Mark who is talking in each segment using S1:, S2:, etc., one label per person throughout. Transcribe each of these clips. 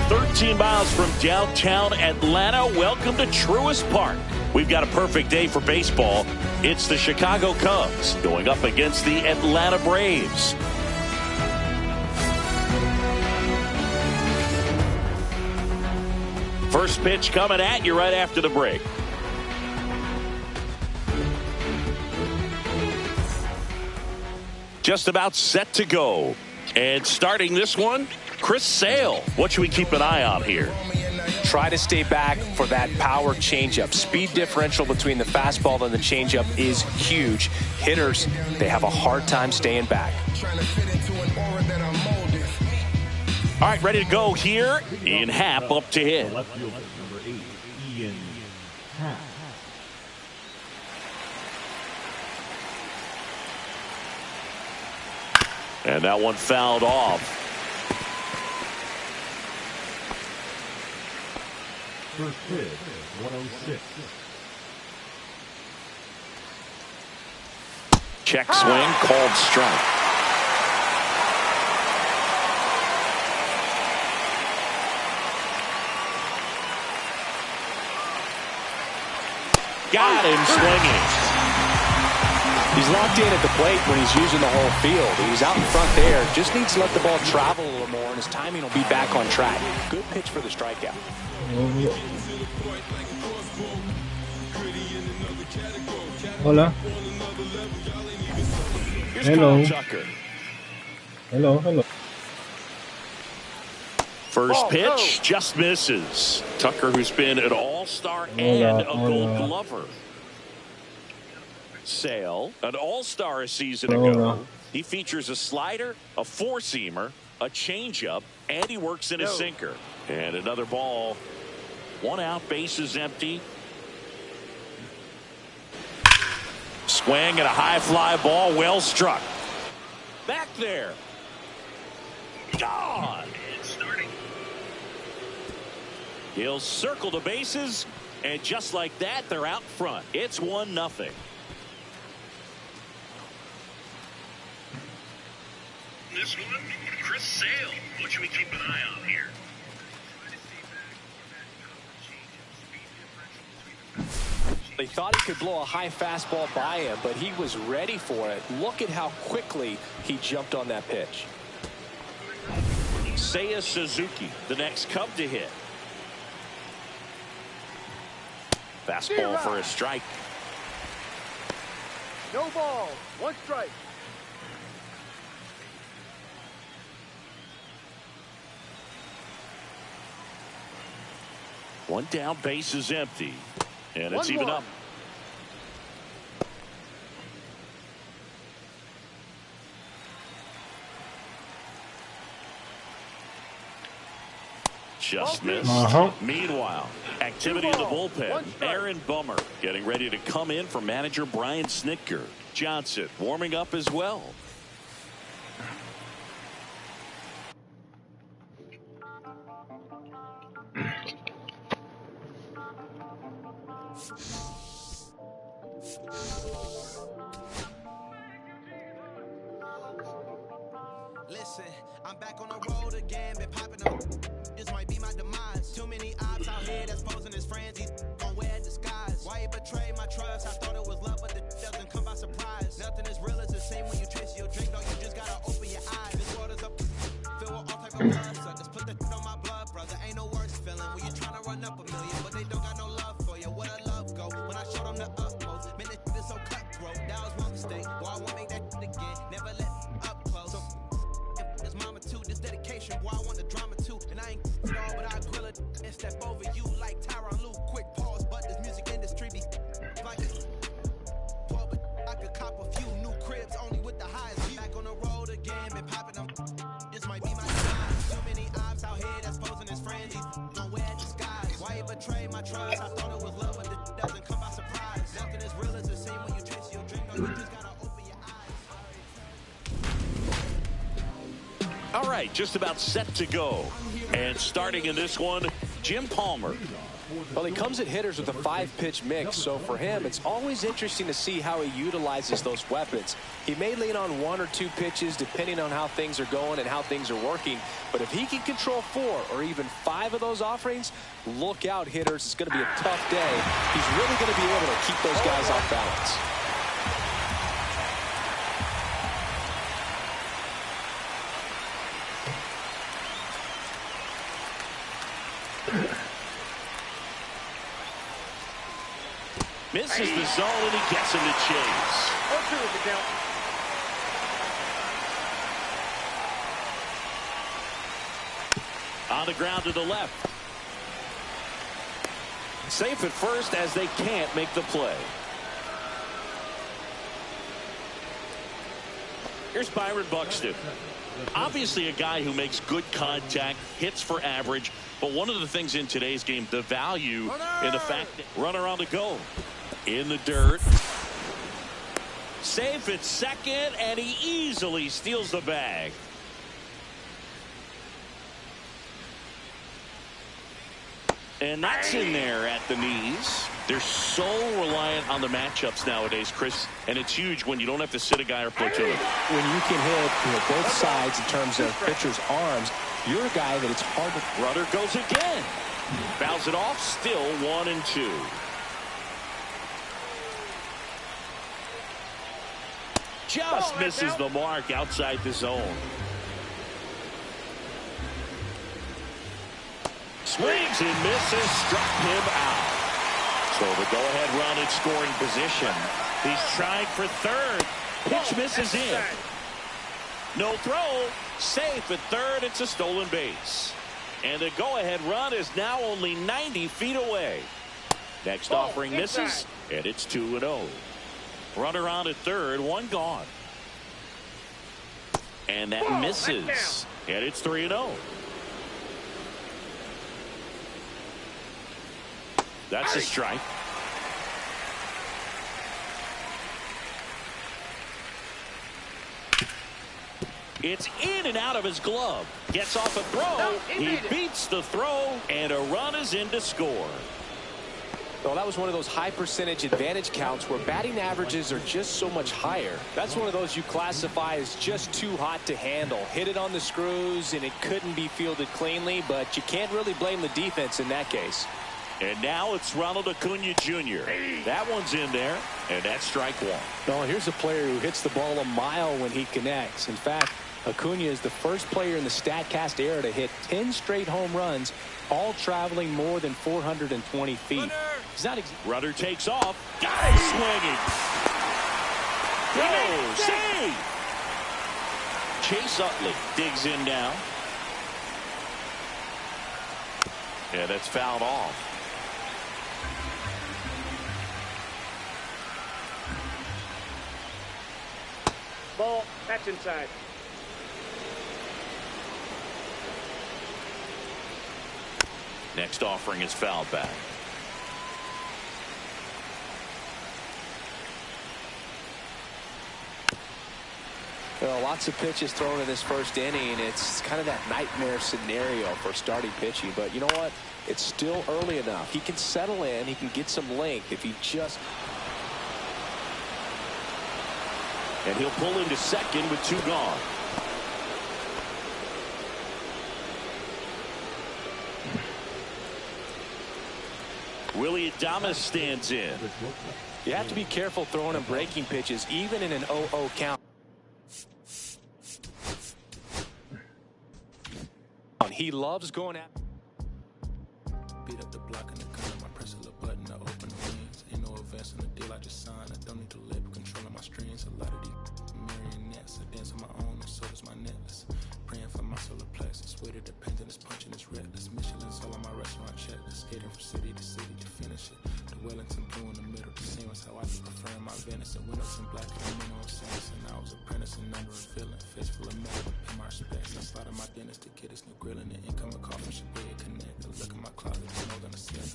S1: 13 miles from downtown Atlanta. Welcome to Truist Park. We've got a perfect day for baseball. It's the Chicago Cubs going up against the Atlanta Braves. First pitch coming at you right after the break. Just about set to go. And starting this one, Chris Sale. What should we keep an eye on here?
S2: Try to stay back for that power changeup. Speed differential between the fastball and the changeup is huge. Hitters, they have a hard time staying back.
S1: All right, ready to go here in Happ up to hit.
S3: Left fielder, number 8, Ian Happ.
S1: And that one fouled off.
S3: First pitch, 106.
S1: Check swing, called strike. Got him swinging.
S2: He's locked in at the plate when he's using the whole field. He's out in front there. Just needs to let the ball travel a little more, and his timing will be back on track. Good pitch for the strikeout.
S4: Hola. Hello. Hello.
S1: First pitch just misses. Tucker, who's been an all-star and a gold glover. Sale, an all-star a season ago. He features a slider, a four-seamer, a changeup, and he works in a sinker. And another ball. One out, bases empty. Swing and a high fly ball, well struck. Back there. Gone. He'll circle the bases, and just like that, they're out front. It's 1-0. This one, Chris Sale. What should we keep an eye on here?
S2: They thought he could blow a high fastball by him, but he was ready for it. Look at how quickly he jumped on that pitch.
S1: Seiya Suzuki, the next Cub to hit. Fastball for a strike.
S5: No ball, one strike.
S1: One down, base is empty. And it's even up. Just missed. Meanwhile, activity in the bullpen. Aaron Bummer getting ready to come in for manager Brian Snitker. Johnson warming up as well.
S6: Listen, I'm back on the road again, been popping up. This might be my demise. Too many ops out here that's posing as friends. He's gon' wear a disguise. Why you betray my trust? I thought it was love, but it doesn't come by surprise. Nothing is real as the same when you trace your drink, though. You just gotta open your eyes. This world is up, filled with all type of blood suckers. Put the on my blood, brother. Ain't no worse feeling when you tryna run up a million, but they don't got no love for you. Where the love go? When I showed them the utmost, man, this is so cutthroat. That was one mistake. Boy, I won't make that again. Never let up close. So, his mama too, this dedication, boy, I want the drama too. And I ain't it all, but I grill it and step over you like Tyronn Lue. Quick pause, but this music industry be like it's poor, but I could cop a few new cribs only with the highest view. Back on the road again, been popping them. This might be my time. Too many ops out here that's posing as friends. He's gon' wear a disguise. Why you betray my trust? I thought it was love, but it doesn't come by surprise. Nothing is real as the same when you chase your drink. No, you just gotta open your eyes.
S1: All right, just about set to go. And starting in this one, Jim Palmer.
S2: Well, he comes at hitters with a 5-pitch mix, so for him, it's always interesting to see how he utilizes those weapons. He may lean on 1 or 2 pitches depending on how things are going and how things are working, but if he can control 4 or even 5 of those offerings, look out, hitters. It's going to be a tough day. He's really going to be able to keep those guys off balance.
S1: Misses the zone, and he gets him to chase.
S5: 0-2 is the count.
S1: On the ground to the left. Safe at first as they can't make the play. Here's Byron Buxton. Obviously a guy who makes good contact, hits for average, but one of the things in today's game, the value in the fact that runner on the go. In the dirt. Safe at second, and he easily steals the bag. And that's in there at the knees. They're so reliant on the matchups nowadays, Chris, and it's huge when you don't have to sit a guy or platoon.
S2: When you can hit both sides in terms of pitcher's arms, you're a guy that it's hard to...
S1: Runner goes again. Fouls it off, still 1-2. Just misses the mark outside the zone. Swings and misses, struck him out. So the go-ahead run in scoring position. He's trying for third. Pitch misses in. No throw. Safe at third. It's a stolen base. And the go-ahead run is now only 90 feet away. Next offering misses, and it's 2-0. Runner on at third, 1 gone. And that misses. And it's 3-0. That's a strike. It's in and out of his glove. Gets off a throw. He beats the throw, and a run is in to score.
S2: Well, that was one of those high percentage advantage counts where batting averages are just so much higher. That's one of those you classify as just too hot to handle. Hit it on the screws, and it couldn't be fielded cleanly, but you can't really blame the defense in that case.
S1: And now it's Ronald Acuna Jr. That one's in there, and that's strike 1.
S2: Well, here's a player who hits the ball a mile when he connects. In fact, Acuna is the first player in the StatCast era to hit 10 straight home runs, all traveling more than 420 feet.
S1: Runner takes off. Got him swinging. Throw. Save. Chase Utley digs in now. And that's fouled off.
S5: Ball. That's inside.
S1: Next offering is fouled back.
S2: Well, lots of pitches thrown in this first inning. It's kind of that nightmare scenario for starting pitching. But you know what? It's still early enough. He can settle in. He can get some length if he just...
S1: And he'll pull into second with 2 gone. Willy Adames stands in.
S2: You have to be careful throwing and breaking pitches, even in an 0-0 count. He loves going at.
S7: Beat up the block in the gun. I press a little button to open the wings. Ain't no advance on the deal I just signed. I don't need to labor controlling my strings. A lot of these marionettes. I dance on my own, and so does my necklace. Praying for my solar plexus. Weight of dependence, punching is reckless. Michelin's all on my restaurant checklist. Skating from city to city to finish it. The Wellington blue in the middle. The same as how I be preferring my venison. Windows in black and the on sense. And I was apprenticing under a villain. Face full of metal. Pay my respects. I slotted my dentist to get his new grill in the income of coffee should be a connect. Look at my closet, it's more than a ceiling.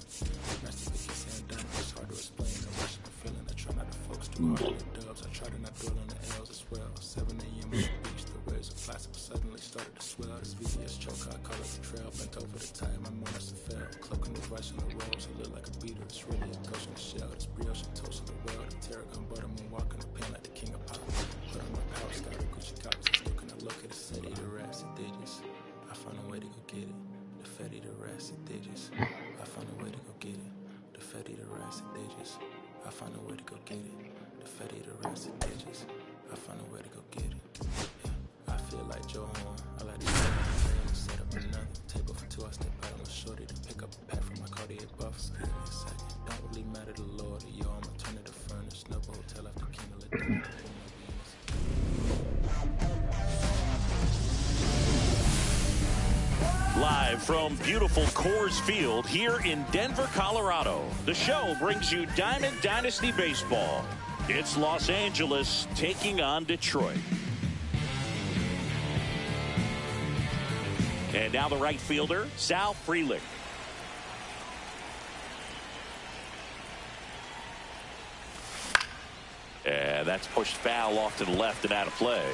S7: Nasty the kiss and done. It's hard to explain the rush I'm feeling. I try not to focus too hard on the dubs. I try to not dwell on the L's as well. 7 a.m. on the beach, the waves are flaccid, suddenly started to swell. This VVS choke, I call it the trail. Bent over the tide, my mornings fell. Cloaking the rush in the roads. rice and digits. I find a way to go get it. The fatty, the rice and digits. I find a way to go get it. Yeah, I feel like Joe Horn. I like to set up another table for two. I step out on my shorty to pick up a pack from my Cartier buffs. Give me a second. Don't really matter to the Lord. Yo, I'ma turn it to furnace. Snub hotel after Kindle it.
S1: Live from beautiful Coors Field here in Denver, Colorado, the show brings you Diamond Dynasty Baseball. It's Los Angeles taking on Detroit. And now the right fielder, Sal Frelick. And that's pushed foul off to the left and out of play.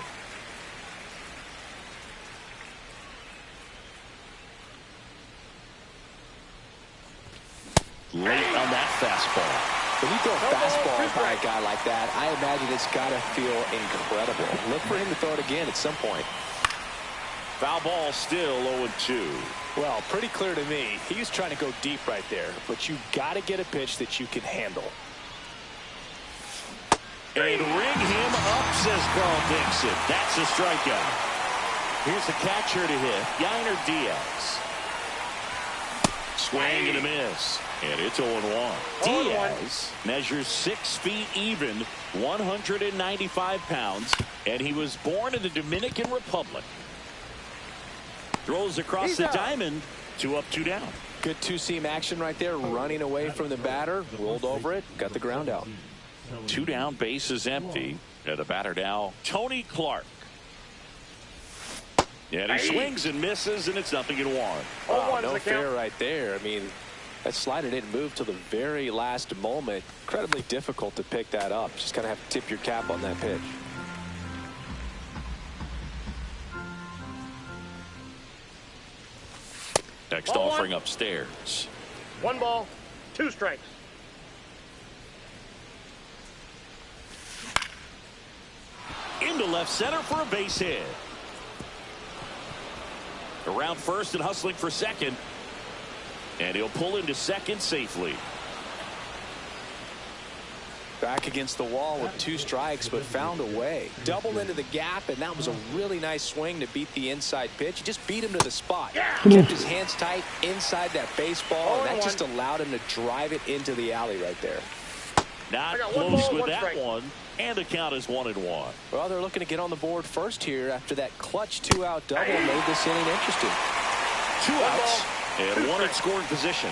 S1: Late on that fastball.
S2: When you throw a fastball by a guy like that, I imagine it's got to feel incredible. Look for him to throw it again at some point.
S1: Foul ball still 0-2.
S2: Well, pretty clear to me. He was trying to go deep right there, but you got to get a pitch that you can handle.
S1: And ring him up, says Carl Dixon. That's a strikeout. Here's the catcher to hit, Yainer Diaz. Swing and a miss. And it's 0-1. Diaz measures 6 feet even, 195 pounds, and he was born in the Dominican Republic. Throws across the diamond, 2 up, 2 down.
S2: Good two-seam action right there, running away from the batter, rolled over it, got the ground out.
S1: 2 down, base is empty. And the batter now, Tony Clark. And he swings and misses, and it's 0-1.
S2: Wow, no fair right there. I mean, that slider didn't move till the very last moment. Incredibly difficult to pick that up. Just kind of have to tip your cap on that pitch.
S1: Next offering upstairs.
S5: 1 ball, 2 strikes.
S1: Into left center for a base hit. Around first and hustling for second. And he'll pull into second safely.
S2: Back against the wall with 2 strikes, but found a way. Doubled into the gap, and that was a really nice swing to beat the inside pitch. He just beat him to the spot. Kept his hands tight inside that baseball, and that just allowed him to drive it into the alley right there.
S1: Not close with that one, and the count is 1-1.
S2: Well, they're looking to get on the board first here after that clutch 2-out double made this inning interesting.
S1: 2 outs and 1 in scoring position.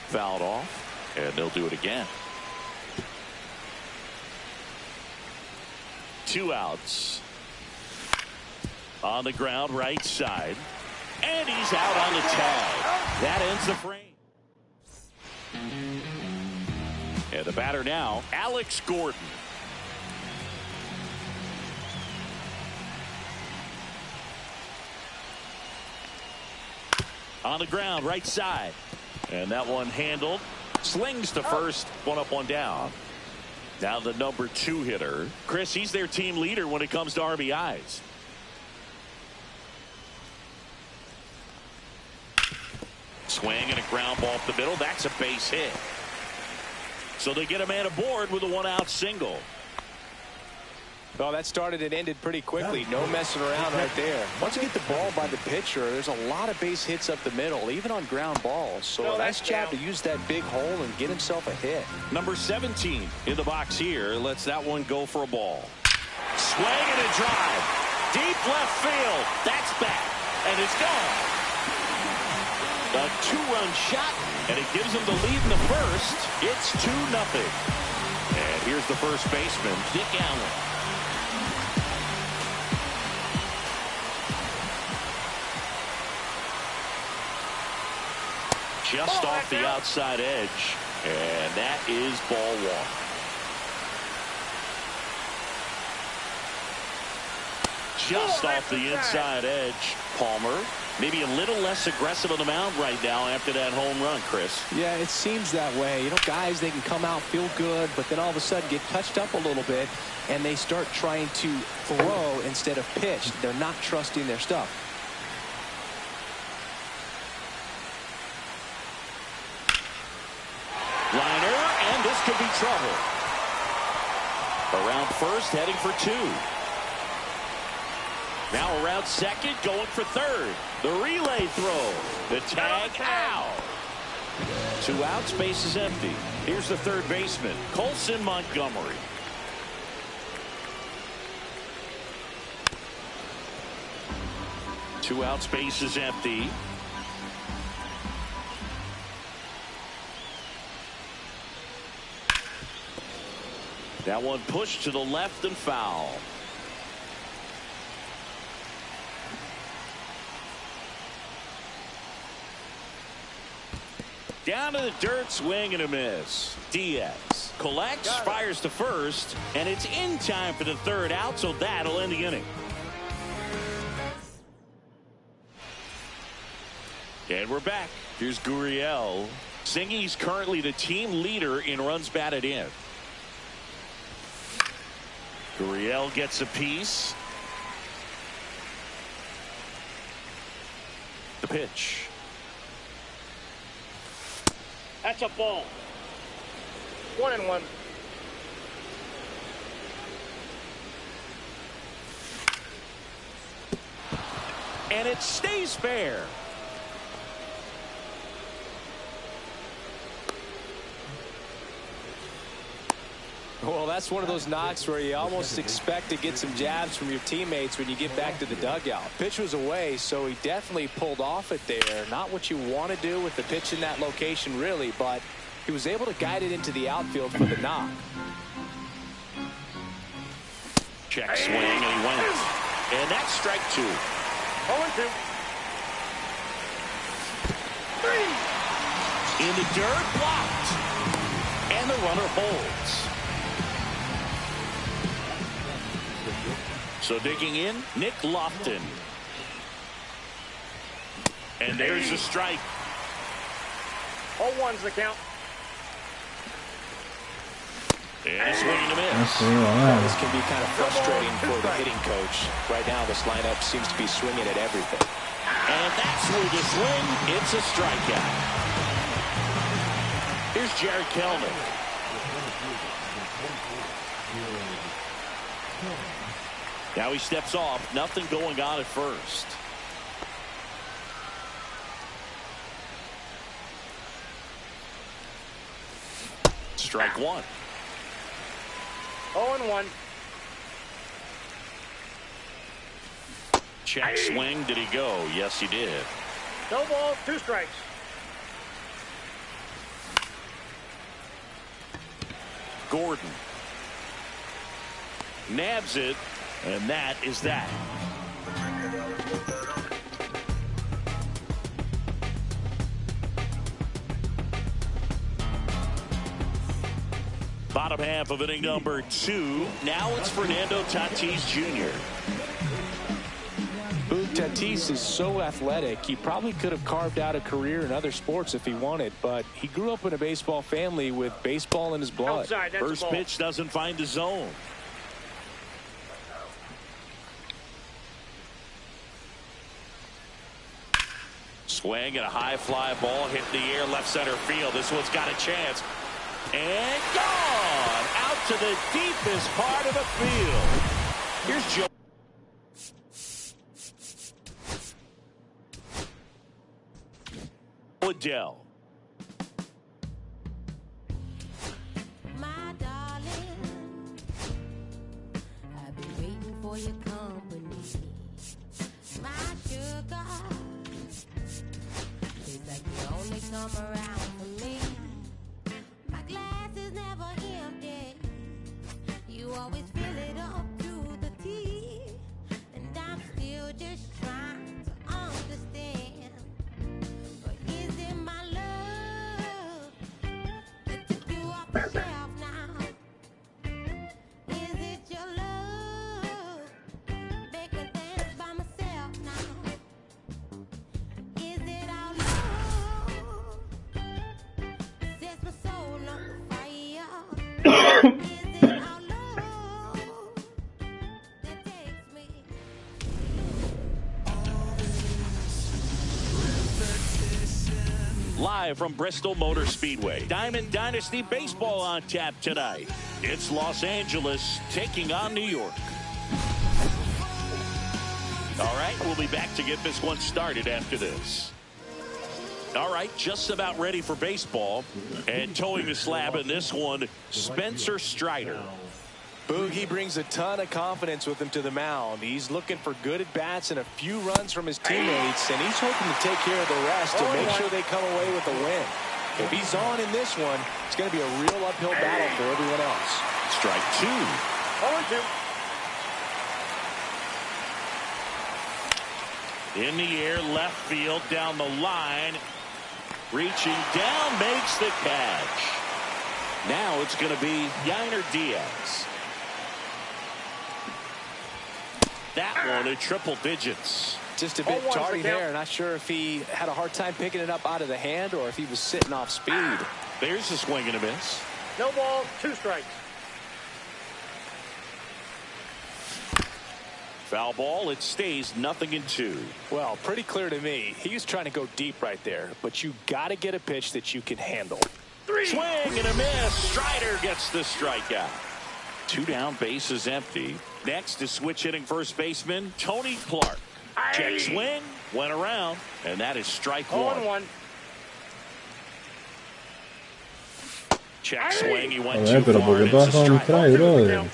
S1: Fouled off, and they'll do it again. 2 outs. On the ground, right side. And he's out on the tag. That ends the frame. And the batter now, Alex Gordon. On the ground, right side. And that one handled. Slings to first. 1 up, 1 down. Now the number 2 hitter. Chris, he's their team leader when it comes to RBIs. Swing and a ground ball up the middle. That's a base hit. So they get a man aboard with a 1-out single.
S2: Well, that started and ended pretty quickly. No messing around right there. Once you get the ball by the pitcher, there's a lot of base hits up the middle, even on ground balls. So a nice job to use that big hole and get himself a hit.
S1: Number 17 in the box here lets that one go for a ball. Swing and a drive. Deep left field. That's back. And it's gone. A 2-run shot, and it gives them the lead in the first. It's 2-0. And here's the first baseman, Dick Allen. Just off the outside edge, and that is ball 1. Just off the inside edge, Palmer Maybe a little less aggressive on the mound right now after that home run, Chris.
S2: Yeah, it seems that way. You know, guys, they can come out, feel good, but then all of a sudden get touched up a little bit, and they start trying to throw instead of pitch. They're not trusting their stuff.
S1: Liner, and this could be trouble. Around first, heading for 2. Now around second, going for third. The relay throw. The tag out. 2 outs, base is empty. Here's the third baseman, Colson Montgomery. Two outs, base is empty. That one pushed to the left and foul. Down to the dirt, swing and a miss. Diaz collects, fires to first, and it's in time for the third out, so that'll end the inning. And we're back. Here's Gurriel. Singy's currently the team leader in runs batted in. Gurriel gets a piece. The pitch.
S5: That's a ball. 1-1.
S1: And it stays fair.
S2: Well, that's one of those knocks where you almost expect to get some jabs from your teammates when you get back to the dugout. Pitch was away, so he definitely pulled off it there. Not what you want to do with the pitch in that location, really, but he was able to guide it into the outfield for the knock.
S1: Check swing, and he went. And that's strike 2.
S5: 0-2.
S1: 3. In the dirt, blocked. And the runner holds. So digging in, Nick Lofton. And there's the strike.
S5: 0-1's the count.
S1: And a swing and a miss.
S2: This can be kind of frustrating for the hitting coach. Right now, this lineup seems to be swinging at everything.
S1: And that's where the swing, it's a strikeout. Here's Jared Kelenic. Now he steps off. Nothing going on at first. Strike 1.
S5: 0-1.
S1: Check swing. Did he go? Yes, he did.
S5: No balls, 2 strikes.
S1: Gordon nabs it, and that is that. Bottom half of inning number 2. Now it's Fernando Tatis Jr.
S2: Tatis is so athletic, he probably could have carved out a career in other sports if he wanted, but he grew up in a baseball family with baseball in his blood.
S5: Outside, that's
S1: First pitch doesn't find the zone. Swing and a high fly ball hit in the air left center field. This one's got a chance. And gone out to the deepest part of the field. Here's Joe. Adele.
S8: My darling, I've been waiting for your company. My sugar, it's like you only come around for me. My glass is never empty. You always fill it up to the tea, and I'm still just trying to understand.
S1: Live from Bristol Motor Speedway. Diamond Dynasty Baseball on tap tonight. It's Los Angeles taking on New York. All right, we'll be back to get this one started after this. All right, just about ready for baseball. And towing the slab in this one, Spencer Strider.
S2: Boogie brings a ton of confidence with him to the mound. He's looking for good at-bats and a few runs from his teammates, and he's hoping to take care of the rest to make sure they come away with a win. If he's on in this one, it's going to be a real uphill battle for everyone else.
S1: Strike 2.
S5: 0-2.
S1: In the air, left field, down the line. Reaching down, makes the catch. Now it's going to be Yainer Diaz. That one in triple digits.
S2: Just a bit tardy there. Not sure if he had a hard time picking it up out of the hand or if he was sitting off speed.
S1: There's a swing and a miss.
S5: No ball, 2 strikes.
S1: Foul ball. It stays 0-2.
S2: Well, pretty clear to me. He was trying to go deep right there, but you got to get a pitch that you can handle.
S5: 3.
S1: Swing and a miss. Strider gets the strikeout. 2 down, base is empty. Next is switch hitting first baseman Tony Clark. Check swing, went around, and that is strike 1.
S5: 0-1.
S1: Check swing, he went too
S4: Pero
S1: far.
S4: ¿por qué todas son try, brother?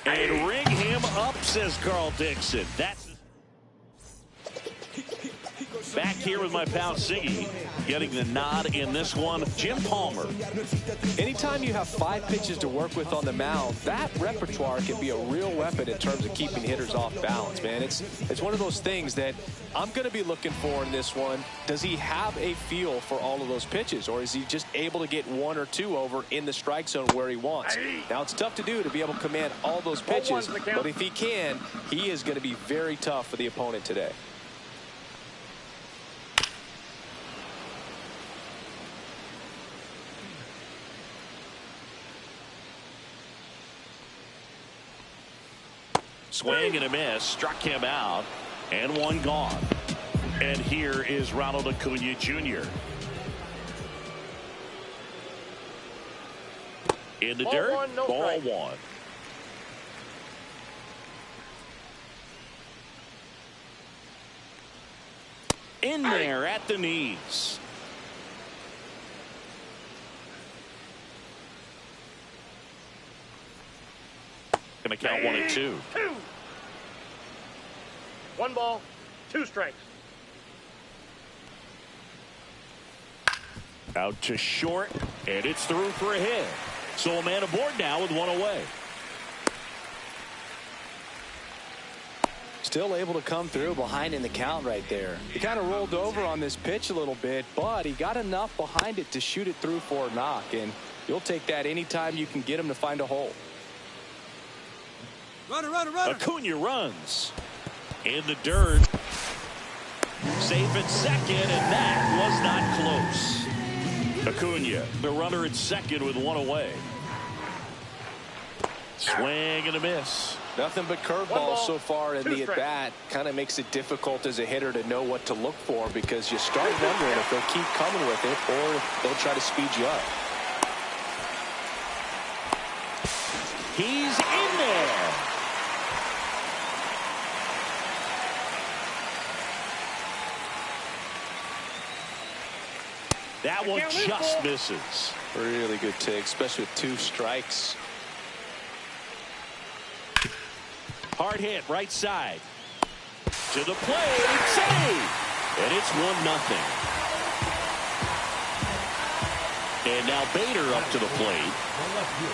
S1: And ring him up, says Carl Dixon. That's back here with my pal Siggy, getting the nod in this one. Jim Palmer.
S2: Anytime you have 5 pitches to work with on the mound, that repertoire can be a real weapon in terms of keeping hitters off balance, man. It's one of those things that I'm going to be looking for in this one. Does he have a feel for all of those pitches, or is he just able to get 1 or 2 over in the strike zone where he wants? Now, it's tough to do to be able to command all those pitches, but if he can, he is going to be very tough for the opponent today.
S1: Swing and a miss, struck him out, and 1 gone. And here is Ronald Acuna Jr. In the dirt, ball 1. In there at the knees. Going to count 1 and 2.
S5: 1 ball, 2 strikes.
S1: Out to short, and it's through for a hit. So a man aboard now with 1 away.
S2: Still able to come through behind in the count right there. He kind of rolled over on this pitch a little bit, but he got enough behind it to shoot it through for a knock, and you'll take that anytime you can get him to find a hole.
S9: Runner.
S1: Acuna runs in the dirt. Safe at second, and that was not close. Acuna, the runner at second with 1 away. Swing and a miss.
S2: Nothing but curveballs so far in the at-bat. Kind of makes it difficult as a hitter to know what to look for because you start wondering if they'll keep coming with it or if they'll try to speed you up.
S1: He's in there. That one just misses.
S2: Really good take, especially with 2 strikes.
S1: Hard hit, right side. To the plate, save! And it's 1-0. And now Bader up to the plate.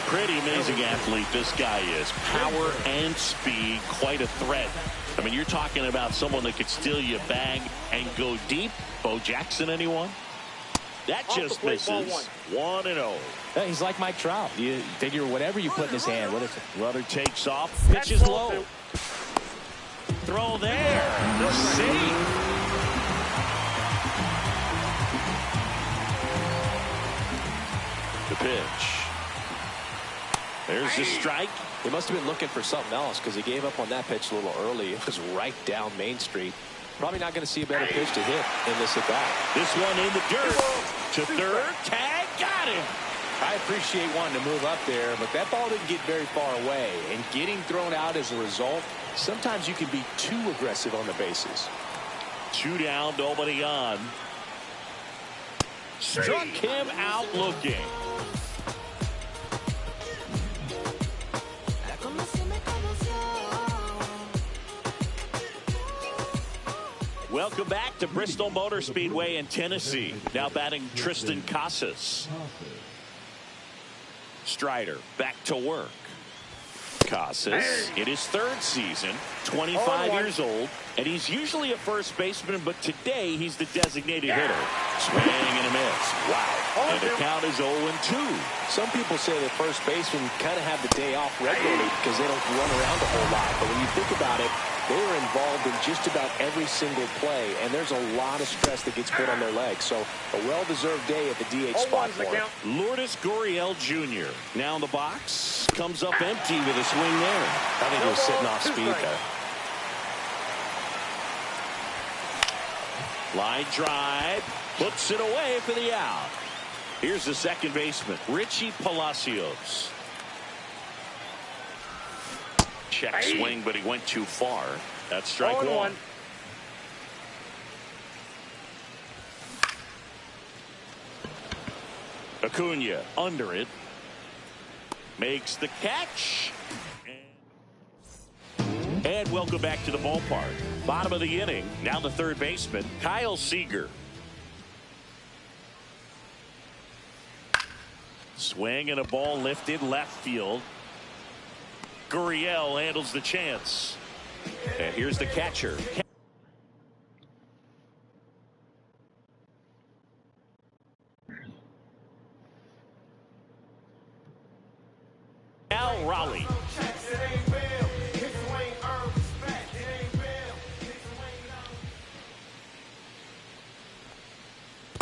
S1: Pretty amazing athlete this guy is. Power and speed, quite a threat. I mean, you're talking about someone that could steal you a bag and go deep. Bo Jackson, anyone? That just misses. 1-0.
S10: Yeah, he's like Mike Trout. You figure whatever you put in his hand.
S1: Runner takes off. Pitches low. Throw there. The save. The pitch. There's the strike.
S2: He must have been looking for something else because he gave up on that pitch a little early. It was right down Main Street. Probably not going to see a better pitch to hit in this at bat.
S1: This one in the dirt. To third. Tag. Got him.
S2: I appreciate wanting to move up there, but that ball didn't get very far away. And getting thrown out as a result, sometimes you can be too aggressive on the bases.
S1: 2 down, nobody on. Struck him out looking. Welcome back to Bristol Motor Speedway in Tennessee. Now batting Tristan Casas. Strider back to work. Casas in his 3rd season, 25 years old, and he's usually a first baseman, but today he's the designated hitter. Swing and a miss. Wow. And the count is 0-2.
S2: Some people say that first basemen kind of have the day off regularly because they don't run around a whole lot. But when you think about it, they are involved in just about every single play, and there's a lot of stress that gets put on their legs. So a well-deserved day at the DH spot for him.
S1: Lourdes Gurriel Jr. now in the box. Comes up empty with a swing there.
S2: I think he was sitting off speed there.
S1: Line drive. Puts it away for the out. Here's the second baseman, Richie Palacios. Check swing, but he went too far. That's strike 1. Acuna under it. Makes the catch. And welcome back to the ballpark. Bottom of the inning. Now the third baseman, Kyle Seager. Swing and a ball lifted left field. Gurriel handles the chance. And here's the catcher. Al Raleigh.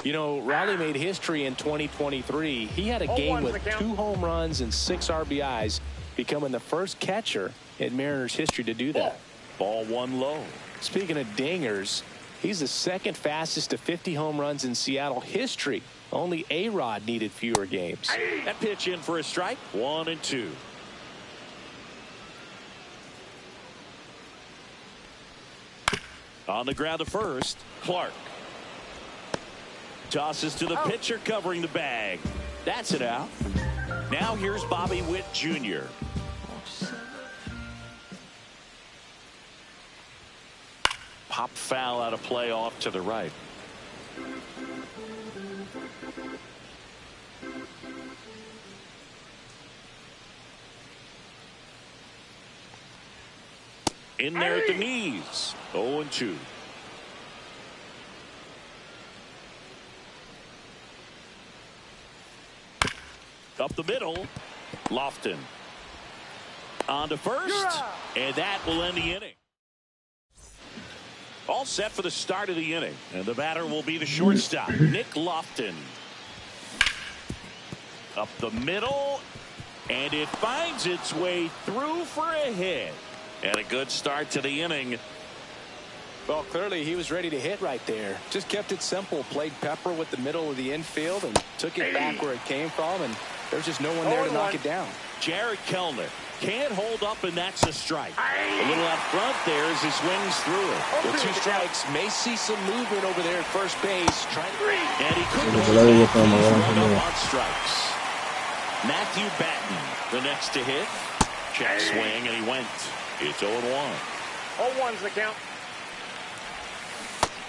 S2: You know, Raleigh made history in 2023. He had a game with 2 home runs and 6 RBIs, becoming the first catcher in Mariners history to do that.
S1: Ball 1 low.
S2: Speaking of dingers, he's the second fastest to 50 home runs in Seattle history. Only A-Rod needed fewer games.
S1: That pitch in for a strike. 1-2. On the ground to first, Clark. Tosses to the pitcher covering the bag. That's it out. Now here's Bobby Witt Jr. Pop foul out of play off to the right. In there at the knees. 0-2. Up the middle. Lofton. On to first. And that will end the inning. All set for the start of the inning. And the batter will be the shortstop, Nick Lofton. Up the middle. And it finds its way through for a hit. And a good start to the inning.
S2: Well, clearly he was ready to hit right there. Just kept it simple. Played pepper with the middle of the infield and took it back where it came from. And there's just no one there to knock it down.
S1: Jared Kellner can't hold up, and that's a strike. A little out front there as he swings through it.
S2: Well, 2 strikes. May see some movement over there at first base.
S1: And he couldn't run up on strikes. Matthew Batten, the next to hit. Check swing, and he went. It's 0-1.
S5: 0-1's the count.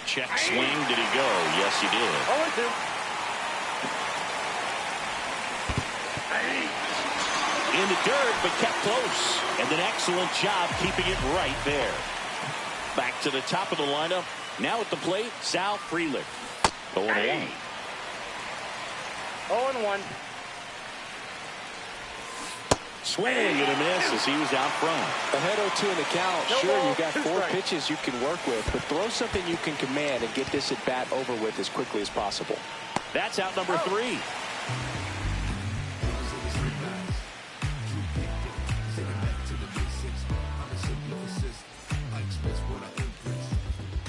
S1: Check swing. Did he go? Yes, he did.
S5: 0-2.
S1: In the dirt, but kept close. And an excellent job keeping it right there. Back to the top of the lineup. Now at the plate, Sal Frelick. 0-1.
S5: 0-1.
S1: Swing and a miss as he was out front.
S2: Ahead 0-2 in the count. Sure, you've got 4 pitches you can work with, but throw something you can command and get this at bat over with as quickly as possible.
S1: That's out number 3.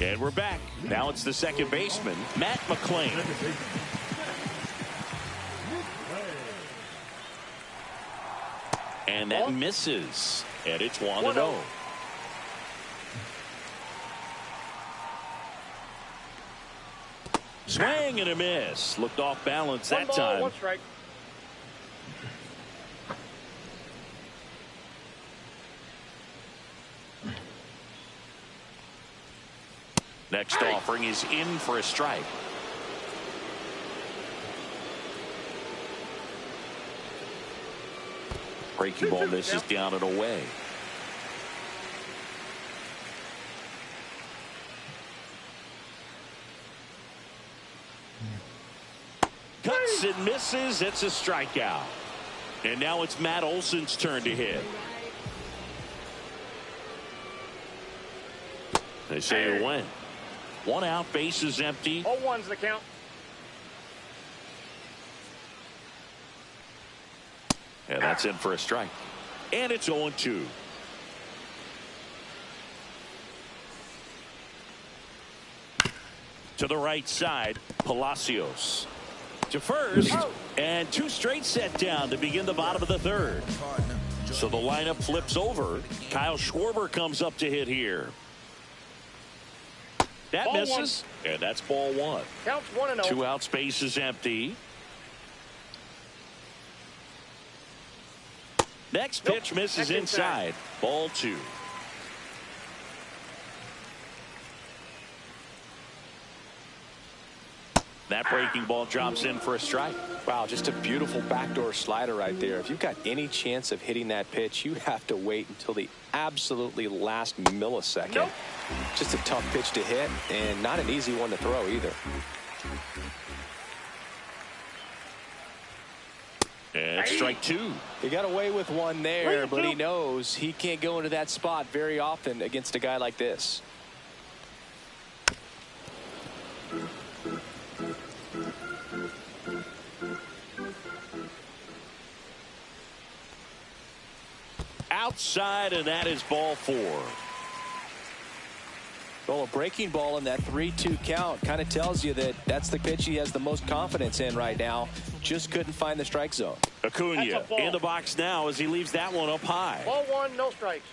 S1: And we're back. Now it's the second baseman, Matt McLain. And that misses. And it's 1-0. Swing and a miss. Looked off balance that time.
S5: 1 strike.
S1: Next offering is in for a strike. Breaking ball misses down and away. Cuts and misses. It's a strikeout. And now it's Matt Olson's turn to hit. They say a win. 1 out, bases empty.
S5: 0-1's the count.
S1: And that's in for a strike. And it's 0-2. To the right side, Palacios. To first, and 2 straight set down to begin the bottom of the third. So the lineup flips over. Kyle Schwarber comes up to hit here. That
S5: Ball
S1: misses, and that's ball 1.
S5: Counts 1-0.
S1: 2 out, space is empty. Next pitch misses inside. Ball 2. That breaking ball drops in for a strike.
S2: Wow, just a beautiful backdoor slider right there. If you've got any chance of hitting that pitch, you have to wait until the absolutely last millisecond.
S5: Nope.
S2: Just a tough pitch to hit and not an easy one to throw either.
S1: And strike 2.
S2: He got away with one there, but he knows he can't go into that spot very often against a guy like this.
S1: Outside, and that is ball 4.
S2: Well, a breaking ball in that 3-2 count kind of tells you that that's the pitch he has the most confidence in right now. Just couldn't find the strike zone.
S1: Acuna in the box now as he leaves that one up high.
S5: Ball 1, no strikes.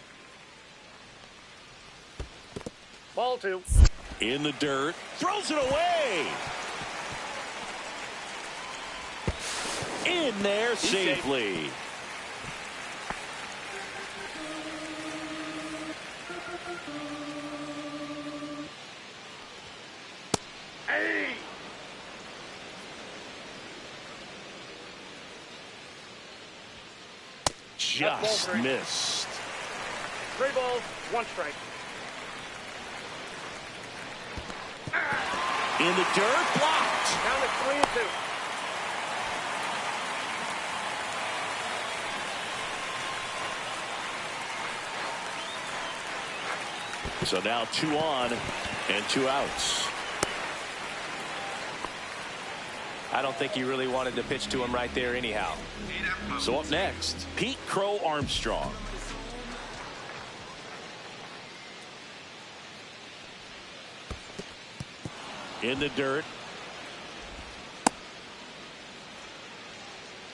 S5: Ball 2.
S1: In the dirt, throws it away. In there safely. Just missed.
S5: 3 balls, 1 strike.
S1: In the dirt, blocked.
S5: Count it 3-2.
S1: So now 2 on and 2 outs.
S2: I don't think he really wanted to pitch to him right there anyhow.
S1: So up next, Pete Crow Armstrong. In the dirt.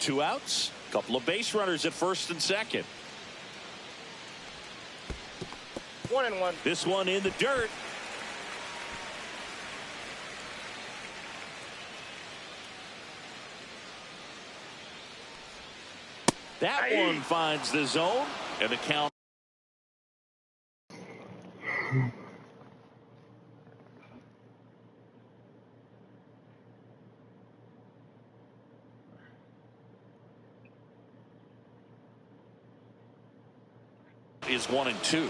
S1: 2 outs. Couple of base runners at first and second.
S5: 1-1.
S1: This one in the dirt. That one finds the zone, and the count. Is 1-2.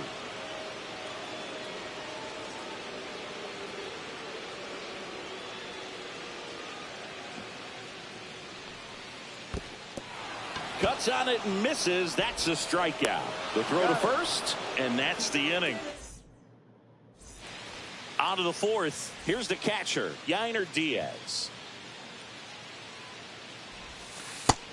S1: Cuts on it and misses. That's a strikeout. The throw to first, and that's the inning. On to the 4th. Here's the catcher, Yainer Diaz.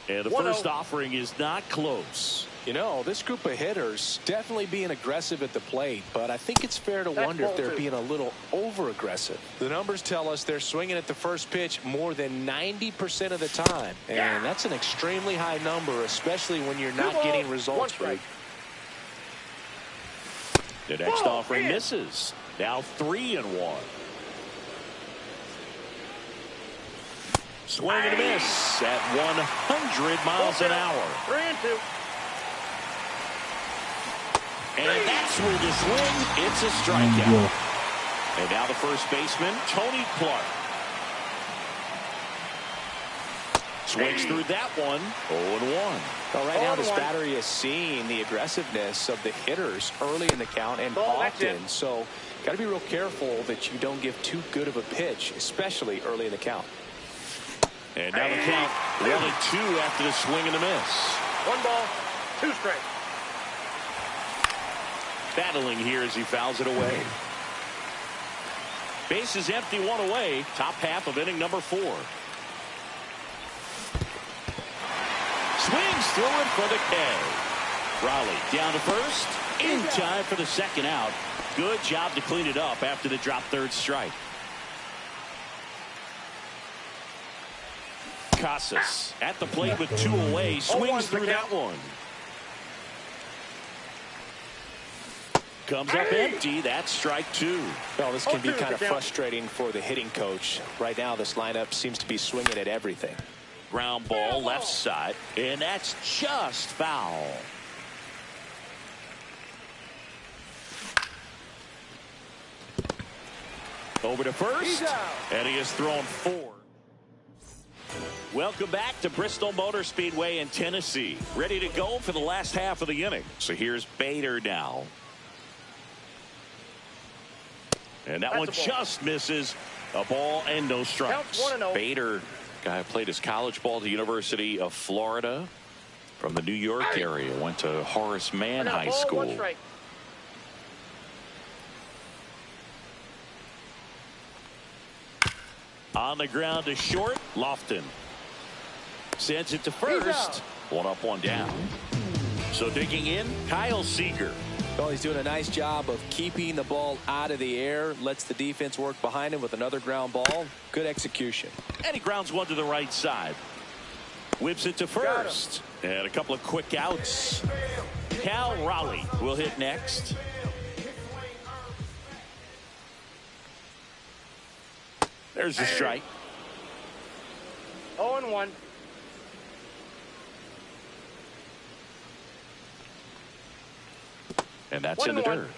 S1: And the first offering is not close.
S2: You know, this group of hitters definitely being aggressive at the plate, but I think it's fair to wonder if they're being a little over-aggressive. The numbers tell us they're swinging at the first pitch more than 90% of the time, and that's an extremely high number, especially when you're not getting results.
S1: The next offering misses. Now 3-1. Swing and a miss at 100 miles an hour.
S5: 3-2.
S1: And that's with the swing. It's a strikeout. And now the first baseman, Tony Clark. Swings through that one. 0-1.
S2: Well, right now this battery is seeing the aggressiveness of the hitters early in the count and often. So got to be real careful that you don't give too good of a pitch, especially early in the count.
S1: And now the count 1-2 after the swing and the miss.
S5: 1 ball, 2 strikes.
S1: Battling here as he fouls it away. Base is empty, 1 away. Top half of inning number 4. Swings through it for the K. Raleigh down to first. In time for the second out. Good job to clean it up after the drop third strike. Casas at the plate with 2 away. Swings through that one. Comes up empty. That's strike 2.
S2: Well, this can be kind of frustrating for the hitting coach. Right now, this lineup seems to be swinging at everything.
S1: Ground ball left side, and that's just foul. Over to first, and he has thrown 4. Welcome back to Bristol Motor Speedway in Tennessee. Ready to go for the last half of the inning. So here's Bader now. And that one just misses. A ball and no strikes. Bader, guy who played his college ball at the University of Florida from the New York area. Went to Horace Mann High School. On the ground to short. Lofton sends it to first. 1 up, 1 down. So digging in, Kyle Seager.
S2: Well, he's doing a nice job of keeping the ball out of the air. Lets the defense work behind him with another ground ball. Good execution.
S1: And he grounds one to the right side. Whips it to first. And a couple of quick outs. Cal Raleigh will hit next. There's a strike.
S5: 0-1.
S1: And that's in the dirt.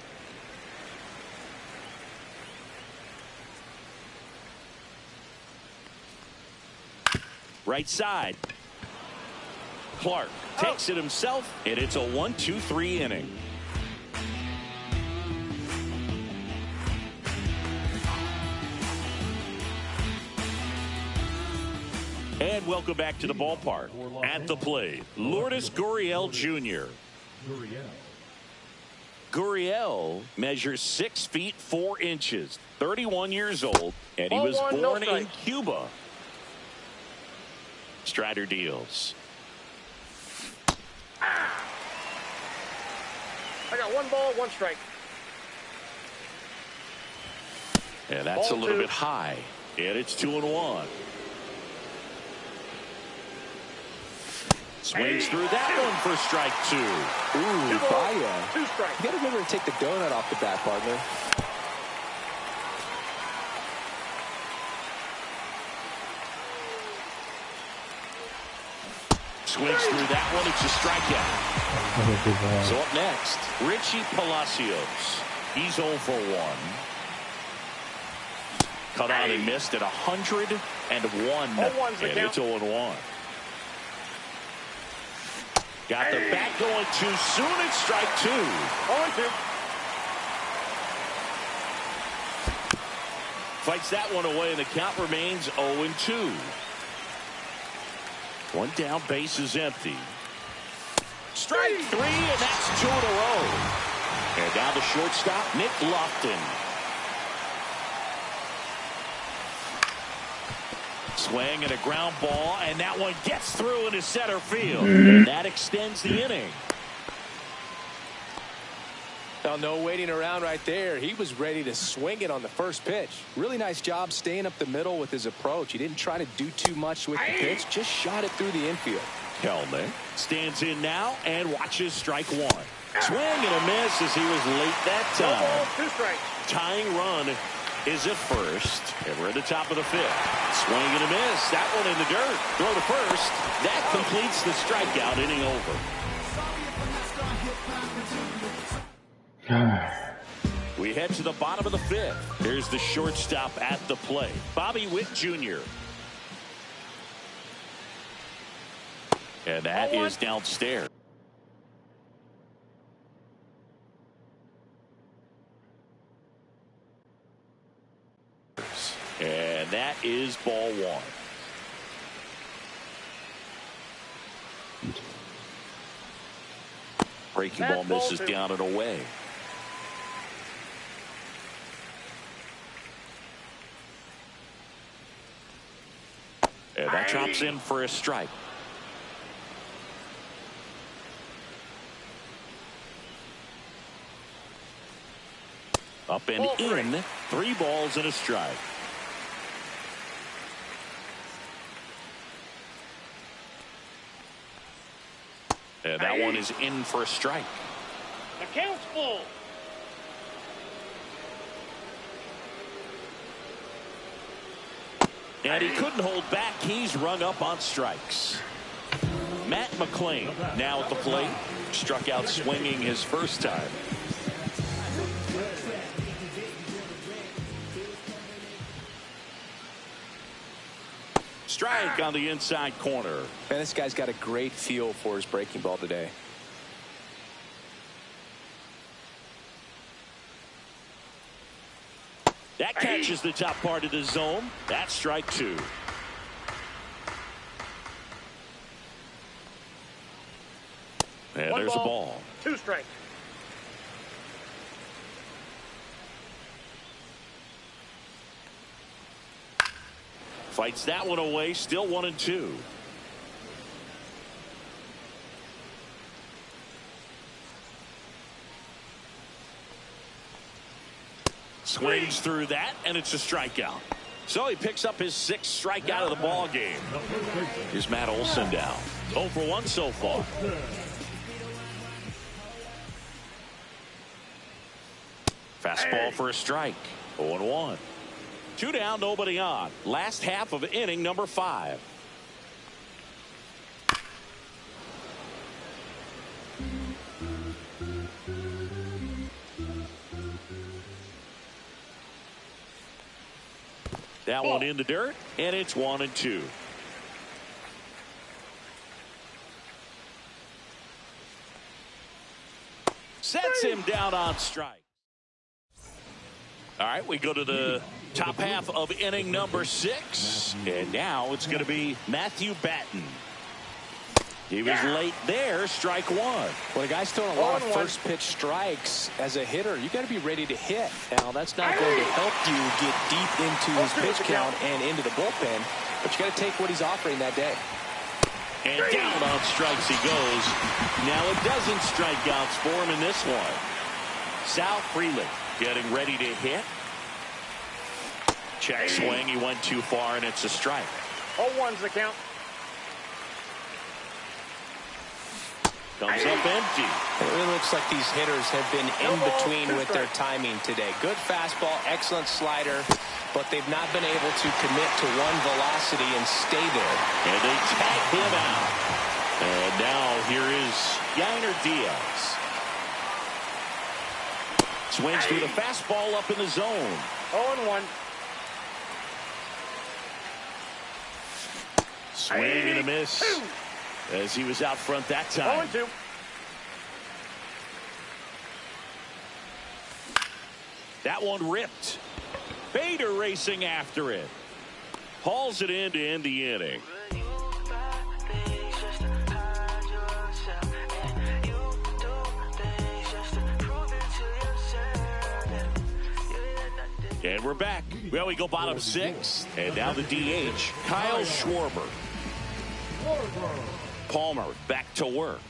S1: Right side. Clark takes it himself, and it's a 1-2-3 inning. And welcome back to the ballpark. At the plate, Lourdes Gurriel Jr. Gurriel measures 6 feet 4 inches, 31 years old, and he was born in Cuba. Strider deals.
S5: I got 1 ball, 1 strike.
S1: And that's a little bit high. And it's 2-1. Swings through that one for strike 2.
S2: Ooh, Baia. You got to remember to take the donut off the bat, partner.
S1: Swings through that one. It's a strikeout. So up next, Richie Palacios. He's 0 for 1. Cut out and missed at 101. And it's 0-1. Got the bat going too soon. It's strike 2.
S5: 0-2.
S1: Fights that one away, and the count remains 0-2. 1 down, base is empty. Strike 3, and that's 2 in a row. And now the shortstop, Nick Lofton. Swing and a ground ball, and that one gets through into center field. And that extends the inning.
S2: Well, no waiting around right there. He was ready to swing it on the first pitch.
S10: Really nice job staying up the middle with his approach. He didn't try to do too much with the pitch, just shot it through the infield.
S1: Kelenic stands in now and watches strike one. Swing and a miss as he was late that
S5: No
S1: time.
S5: ball, 2 strikes.
S1: Tying run is at first, and we're at the top of the 5th. Swing and a miss. That one in the dirt. Throw to first. That completes the strikeout. Inning over. We head to the bottom of the 5th. Here's the shortstop at the plate, Bobby Witt Jr. And that is downstairs. And that is ball 1. Breaking ball misses down and away. And that drops in for a strike. Up and in. 3 balls and a strike. And that one is in for a strike.
S5: The count's full.
S1: And he couldn't hold back. He's rung up on strikes. Matt McLain now at the plate. Struck out swinging his first time. Strike on the inside corner.
S2: And this guy's got a great feel for his breaking ball today.
S1: That catches the top part of the zone. That's strike 2. And
S5: One
S1: there's a
S5: ball,
S1: ball.
S5: 2 strikes.
S1: Fights that one away. Still 1-2. Swings through that, and it's a strikeout. So he picks up his 6th strikeout of the ball game. Here's Matt Olson down. 0 for 1 so far. Fastball for a strike. 0-1. 2 down, nobody on. Last half of inning number 5. That one in the dirt, and it's 1-2. Sets him down on strike. All right, we go to the top half of inning number 6, and now it's going to be Matthew Batten. He was late there, strike 1.
S2: When a guy's throwing a lot of first pitch strikes as a hitter, you got to be ready to hit. Now, that's not going to help you get deep into his pitch count and into the bullpen, but you got to take what he's offering that day.
S1: And down on strikes he goes. Now a dozen strikeouts for him in this one. Sal Frelick getting ready to hit. Check swing. He went too far, and it's a strike.
S5: 0-1's the count.
S1: Comes up empty.
S2: It really looks like these hitters have been in between with their timing today. Good fastball, excellent slider, but they've not been able to commit to one velocity and stay there.
S1: And they tag him out. And now here is Yainer Diaz. Swings through the fastball up in the zone.
S5: 0-1.
S1: Swing and a miss as he was out front that time.
S5: 0-2.
S1: That one ripped. Bader racing after it. Hauls it in to end the inning. And we're back. Well, we go bottom 6. And now the DH, Kyle Schwarber. Palmer back to work.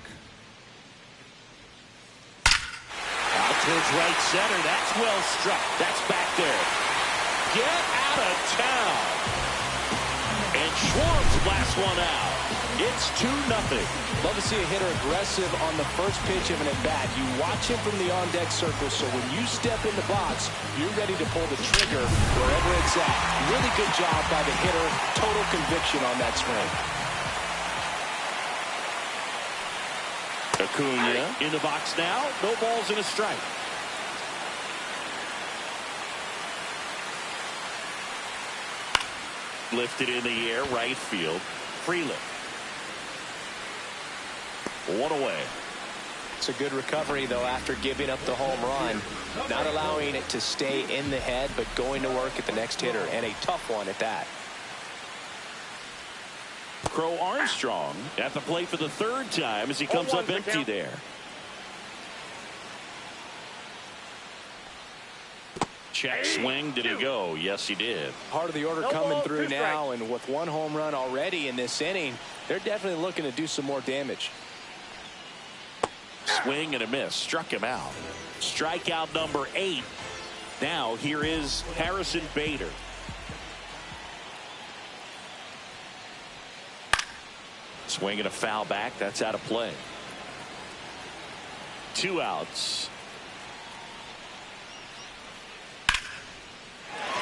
S1: Towards right center. That's well struck. That's back there. Get out of town. And Schwartz blasts one out. It's 2-0.
S2: Love to see a hitter aggressive on the first pitch of an at-bat. You watch him from the on-deck circle, so when you step in the box, you're ready to pull the trigger wherever it's at. Really good job by the hitter. Total conviction on that swing.
S1: Acuna in the box now. No balls and a strike. Lifted in the air, right field. Freeland. One away.
S2: It's a good recovery, though, after giving up the home run. Not allowing it to stay in the head, but going to work at the next hitter, and a tough one at that.
S1: Crow Armstrong at the plate for the 3rd time as he comes up empty there. Check swing. Did he go? Yes, he did.
S2: Part of the order coming through now, and with 1 home run already in this inning, they're definitely looking to do some more damage.
S1: Swing and a miss. Struck him out. Strikeout number 8. Now here is Harrison Bader. Swing and a foul back. That's out of play. 2 outs.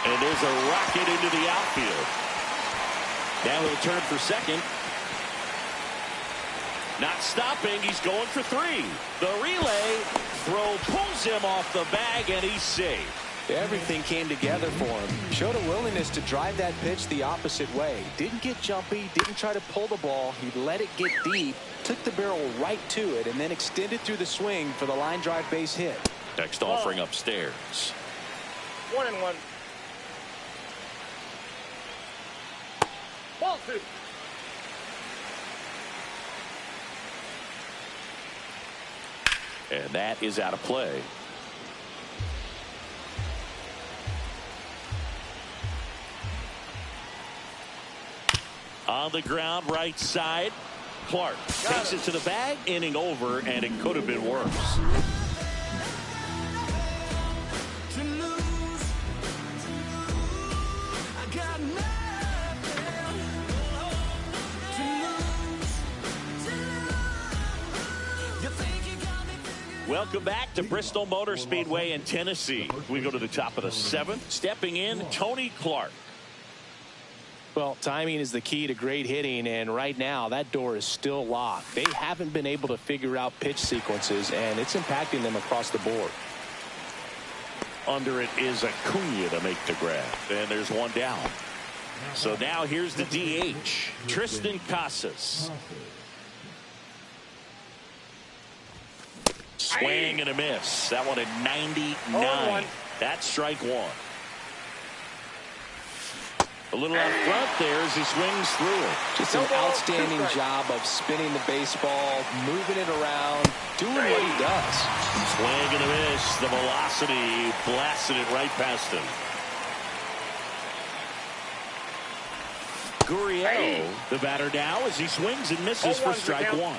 S1: And there's a rocket into the outfield. Now he'll turn for second. Not stopping. He's going for 3. The relay throw pulls him off the bag, and he's safe.
S2: Everything came together for him. Showed a willingness to drive that pitch the opposite way. Didn't get jumpy. Didn't try to pull the ball. He let it get deep. Took the barrel right to it and then extended through the swing for the line drive base hit.
S1: Next offering upstairs.
S5: 1-1. Ball 2.
S1: And that is out of play. On the ground, right side. Clark takes it to the bag. Inning over, and it could have been worse. Welcome back to Bristol Motor Speedway in Tennessee. We go to the top of the 7th. Stepping in, Tony Clark.
S2: Well, timing is the key to great hitting, and right now that door is still locked. They haven't been able to figure out pitch sequences, and it's impacting them across the board.
S1: Under it is Acuna to make the grab, and there's one down. So now here's the DH, Tristan Casas. Swing and a miss. That one at 99. That's strike 1. A little out front there as he swings through it.
S2: Just an outstanding job of spinning the baseball, moving it around, doing what he does.
S1: Swing and a miss. The velocity blasted it right past him. Gurriel, the batter now, as he swings and misses for strike 1.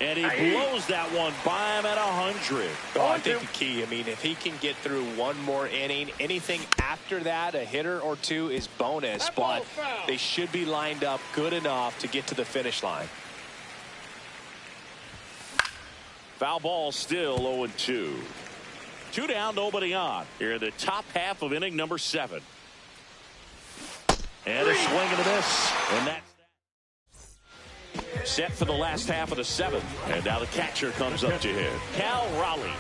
S1: And he blows that one by him at 100.
S2: Oh, I think the key, I mean, if he can get through one more inning, anything after that, a hitter or 2 is bonus, but they should be lined up good enough to get to the finish line.
S1: Foul ball still 0-2. 2 down, nobody on. Here in the top half of inning number 7. And a swing and a miss. And that's set for the last half of the 7th. And now the catcher comes up to hit. Cal Raleigh.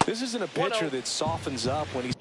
S2: This isn't a pitcher that softens up when he's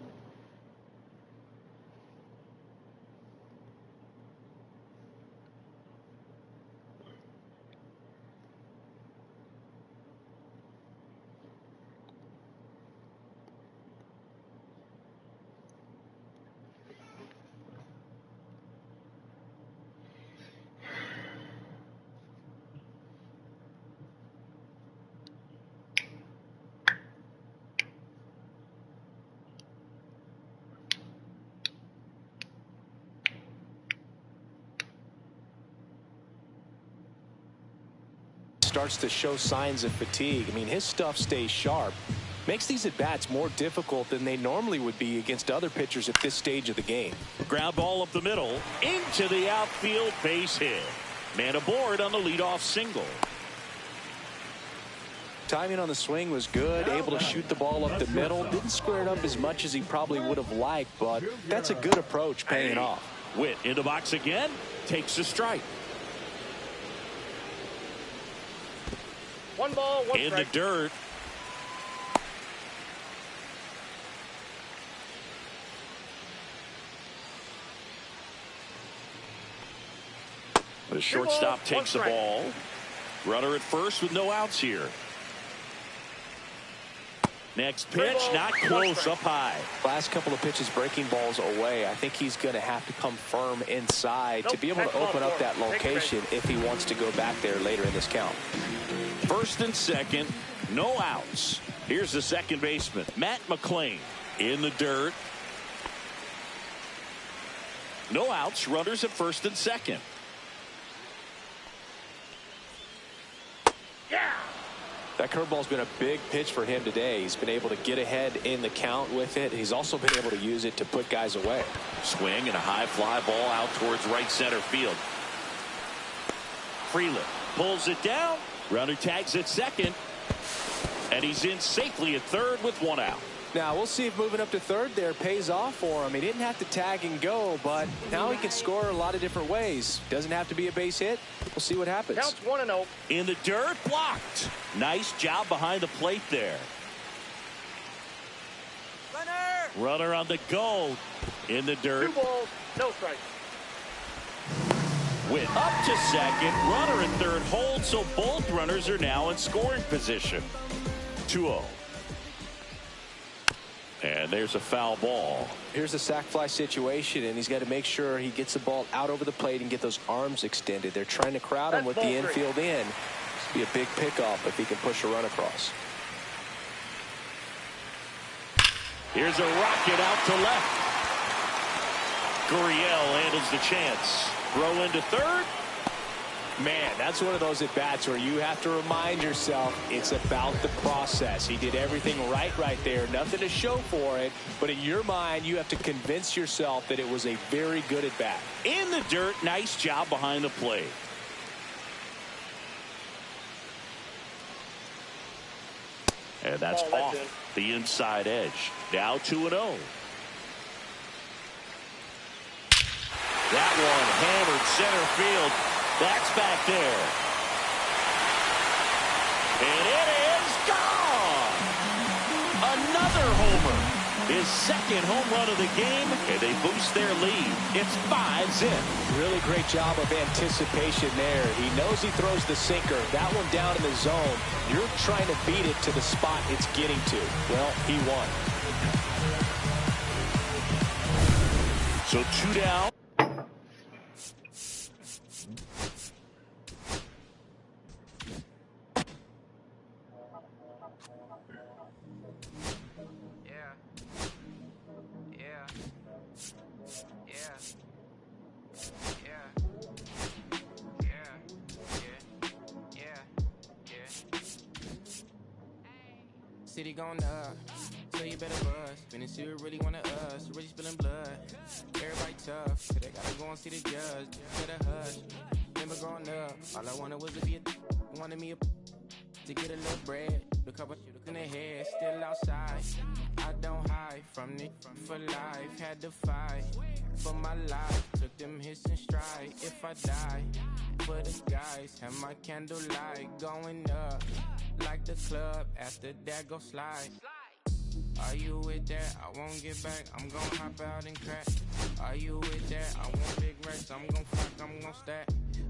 S2: starts to show signs of fatigue. I mean, his stuff stays sharp. Makes these at-bats more difficult than they normally would be against other pitchers at this stage of the game.
S1: Ground ball up the middle, into the outfield, base hit. Man aboard on the leadoff single.
S2: Timing on the swing was good, able to shoot the ball up the middle. Didn't square it up as much as he probably would have liked, but that's a good approach, paying off.
S1: Witt in the box again, takes a strike.
S5: One ball, one
S1: in
S5: strike.
S1: the dirt. The shortstop takes the ball. Runner at first with no outs here. Next pitch, not close, up high.
S2: Last couple of pitches breaking balls away. I think he's going to have to come firm inside to be able to open up that location if he wants to go back there later in this count.
S1: First and second, no outs. Here's the second baseman, Matt McLain, in the dirt. No outs, runners at first and second.
S2: That curveball's been a big pitch for him today. He's been able to get ahead in the count with it. He's also been able to use it to put guys away.
S1: Swing and a high fly ball out towards right center field. Freeland pulls it down. Runner tags at second. And he's in safely at third with one out.
S2: Now we'll see if moving up to third there pays off for him. He didn't have to tag and go, but now he can score a lot of different ways. Doesn't have to be a base hit. We'll see what happens.
S5: Counts 1-0.
S1: In the dirt, blocked. Nice job behind the plate there. Runner on the go. In the dirt.
S5: 2 balls, no strikes.
S1: Witt up to second. Runner at third holds, so both runners are now in scoring position. 2-0. And there's a foul ball.
S2: Here's a sac fly situation, and he's got to make sure he gets the ball out over the plate and get those arms extended. They're trying to crowd him with the infield in. Be a big pickoff if he can push a run across.
S1: Here's a rocket out to left. Gurriel handles the chance. Throw into third.
S2: Man, that's one of those at-bats where you have to remind yourself it's about the process. He did everything right there. Nothing to show for it. But in your mind, you have to convince yourself that it was a very good at-bat.
S1: In the dirt, nice job behind the plate. And that's off the inside edge. Now 2-0. That one hammered center field. That's back there. And it is gone. Another homer. His second home run of the game, and they boost their lead. It's 5-0.
S2: Really great job of anticipation there. He knows he throws the sinker. That one down in the zone. You're trying to beat it to the spot it's getting to. Well, he won.
S1: So 2 down.
S9: City going up, so you better buzz. Finna see who really wanna us, really spilling blood. Everybody tough, so they gotta go and see the judge. Better hush. Remember growing up, all I wanted was to be a, wanted me a, to get a little bread. The couple in the head, still outside. I don't hide from it for life. Had to fight for my life. Took them hits in stride. If I die, for the guys, have my candlelight going up. Like the club, after that go slide. Are you with that? I won't get back, I'm gon' hop out and crack. Are you with that? I want big racks, I'm gon' fuck, I'm gon' stack.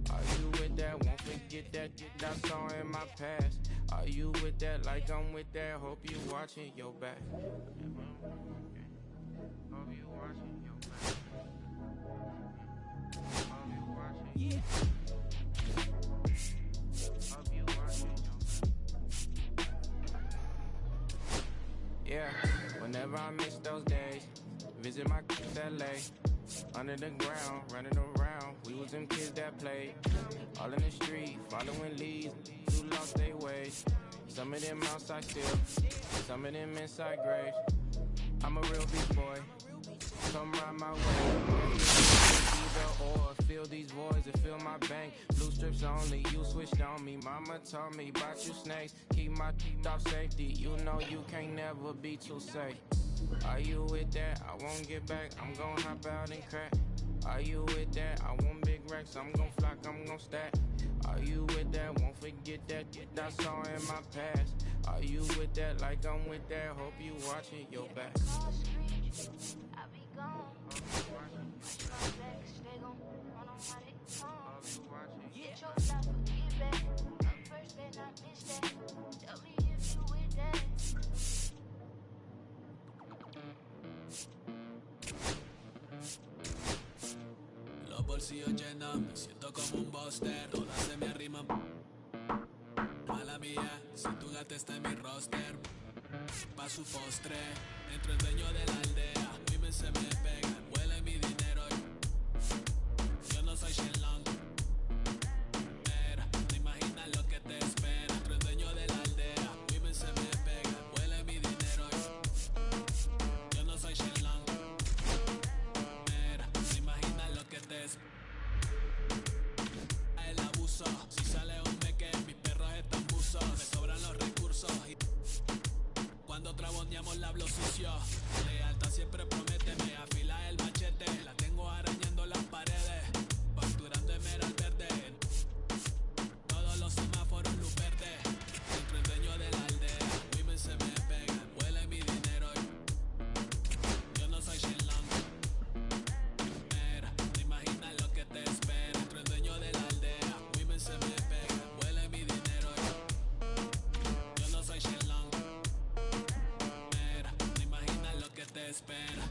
S9: Are you with that? Won't forget that I saw in my past. Are you with that? Like I'm with that, hope you watching your back. Hope you watching your back. Hope you watching. Yeah. Hope you watching your back. Yeah, whenever I miss those days, visit my kids LA. Under the ground, running around, we was them kids that played. All in the street, following leads, too long Some of them outside still, some of them inside graves. I'm a real big boy. Come ride my way. Either or, fill these voids and fill my bank. Blue strips only, you switched on me. Mama told me about you snakes. Keep my teeth off safety. You know you can't never be too safe. Are you with that? I won't get back. I'm gon' hop out and crack. Are you with that? I want big racks. I'm gon' flock, I'm gon' stack. Are you with that? Won't forget that I saw in my past. Are you with that? Like I'm with that. Hope you watching your back.
S8: I be gone. Watch my back, they gon' run on how they come. Get your life, get back. I'm first, better not miss that. Tell me if you with that.
S11: Los bolsillos llenos, me siento como un buster. Todas se me arriman. Mala mía, si tu gata está en mi roster. Pa' su postre, entro el dueño de la aldea. Women se me pegan, huele mi dinero. Yo no soy Shenlong. Mira, no imaginas lo que te espera. Entro el dueño de la aldea. Women se me pegan, huele mi dinero. Yo no soy Shenlong. Mira, no imaginas lo que te espera. El abuso, si sale un meque, mis perros están buzos. Me sobran los recursos y cuando traboneamos la hablo sucio. Lealtad siempre prométeme, afila el machete. La tengo arañando las paredes, facturando emerald verde. Todos los semáforos luz verde. Entre el dueño de la aldea, women se me pegan, huele mi dinero. Yo no soy Shenlong. Mira, no imaginas lo que te espera. Entre el dueño de la aldea, women se me pegan, huele mi dinero. Yo no soy Shenlong. Mira, no imaginas lo que te espera.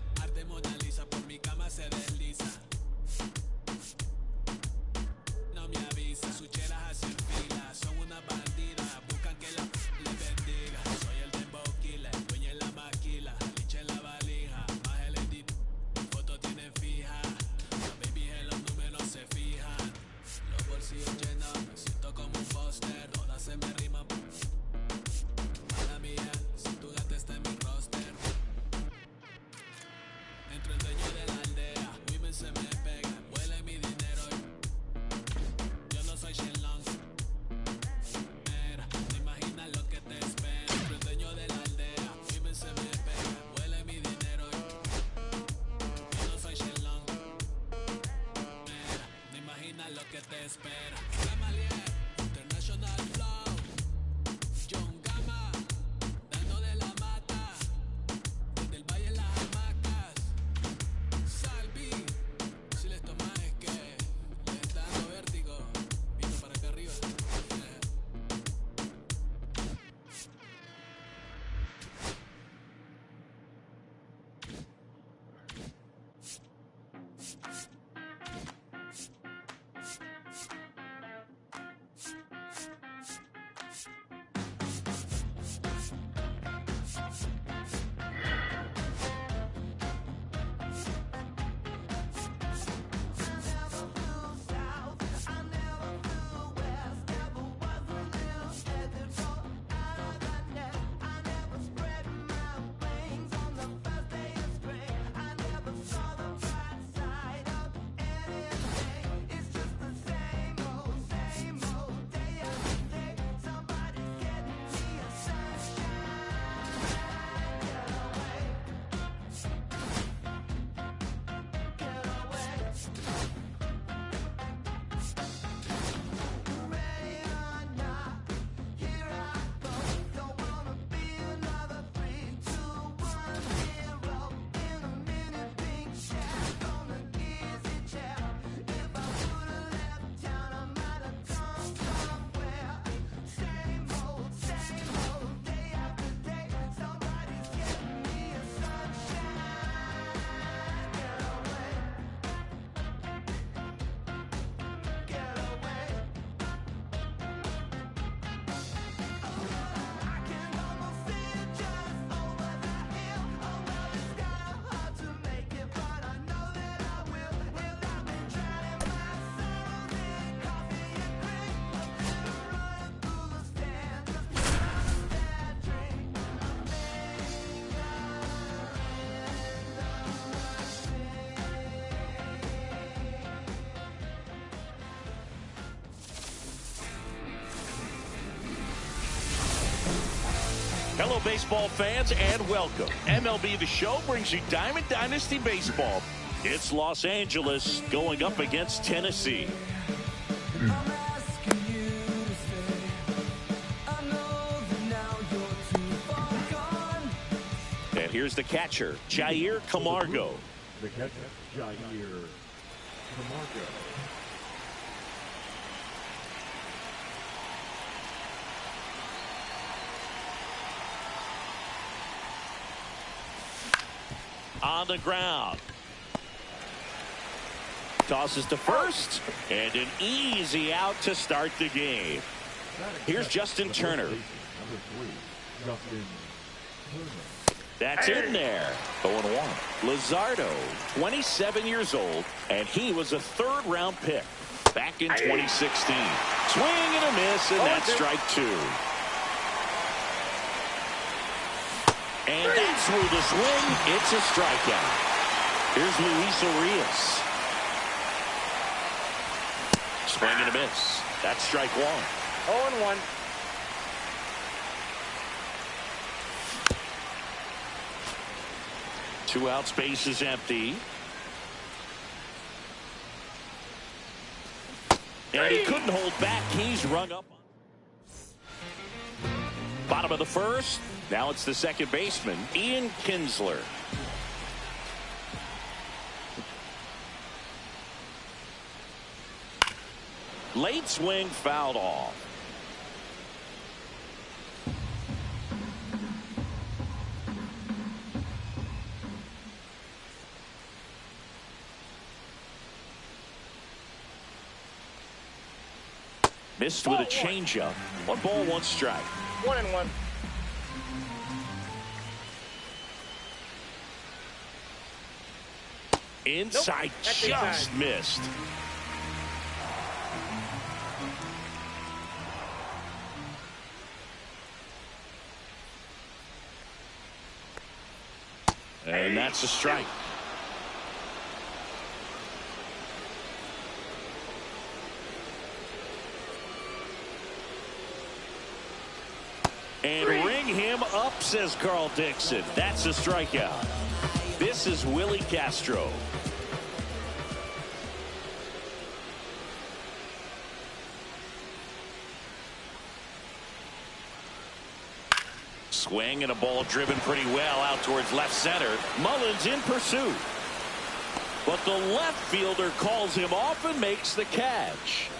S1: Hello, baseball fans, and welcome. MLB The Show brings you Diamond Dynasty Baseball. It's Los Angeles going up against Tennessee. And here's the catcher, Jair Camargo.
S3: The catcher, Jair Camargo.
S1: On the ground. Tosses to first, and an easy out to start the game. Here's Justin Turner.
S3: Number 3, Justin Turner.
S1: That's in there. 0-1. Luzardo, 27 years old, and he was a third-round pick back in 2016. Swing and a miss, and that's strike 2. And that's through the swing. It's a strikeout. Here's Luis Urias. Swing and a miss. That's strike 1.
S5: 0-1.
S1: Two outs, base is empty. And he couldn't hold back. He's rung up. Bottom of the first. Now it's the second baseman, Ian Kinsler. Late swing fouled off. Missed with a changeup. 1 ball, 1 strike.
S5: 1-1.
S1: Inside, just missed. And that's a strike. And ring him up, says Carl Dixon. That's a strikeout. This is Willie Castro. Swing and a ball driven pretty well out towards left center. Mullins in pursuit. But the left fielder calls him off and makes the catch.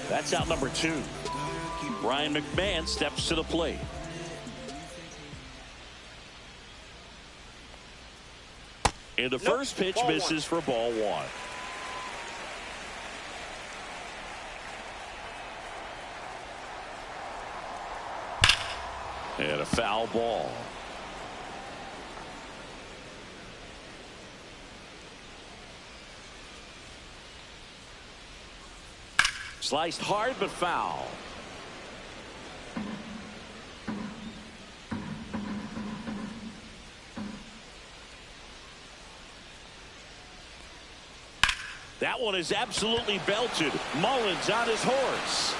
S1: That's out number 2. Ryan McMahon steps to the plate. And the first pitch misses for ball 1. And a foul ball. Sliced hard but foul. That one is absolutely belted. Mullins on his horse.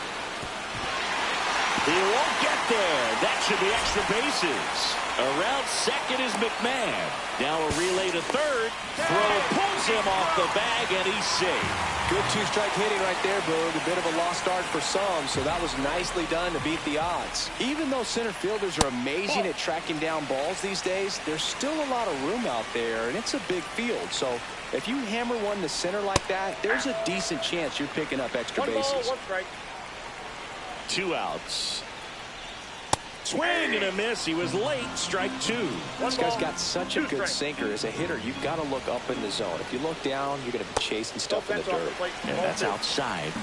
S1: He won't get there. That should be extra bases. Around second is McMahon. Now a relay to third. Throw pulls him off the bag, and he's safe.
S2: Good 2-strike hitting right there, Boog. A bit of a lost start for some, so that was nicely done to beat the odds. Even though center fielders are amazing at tracking down balls these days, there's still a lot of room out there, and it's a big field. So if you hammer one to center like that, there's a decent chance you're picking up extra bases.
S5: 1 ball, 1 strike.
S1: 2 outs. Swing and a miss. He was late. Strike 2.
S2: This guy's got such a good sinker. As a hitter, you've got to look up in the zone. If you look down, you're going to be chasing stuff in the dirt.
S1: And that's outside.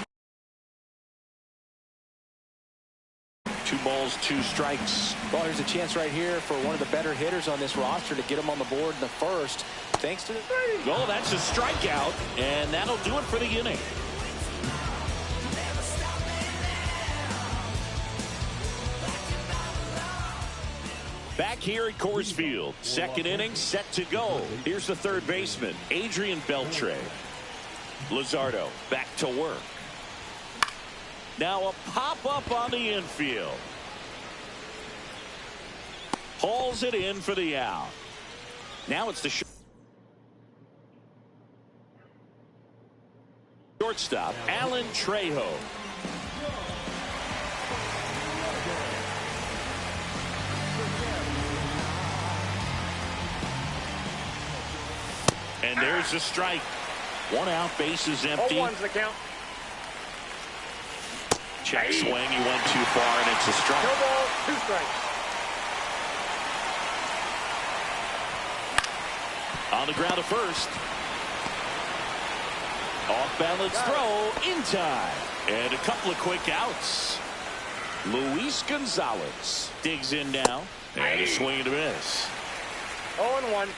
S1: 2 balls, 2 strikes.
S2: Well, there's a chance right here for one of the better hitters on this roster to get him on the board in the first. Thanks to the...
S1: Well, that's a strikeout, and that'll do it for the inning. Back here at Coors Field, second inning set to go. Here's the third baseman, Adrian Beltre. Luzardo back to work. Now a pop-up on the infield. Hauls it in for the out. Now it's the shortstop, Alan Trejo. And there's a strike. 1 out, base is empty.
S5: 0-1's the count.
S1: Check swing, he went too far, and it's a strike.
S5: No ball, 2 strikes.
S1: On the ground to first. Off balance throw in time. And a couple of quick outs. Luis Gonzalez digs in now. And a swing and a miss.
S5: 0-1.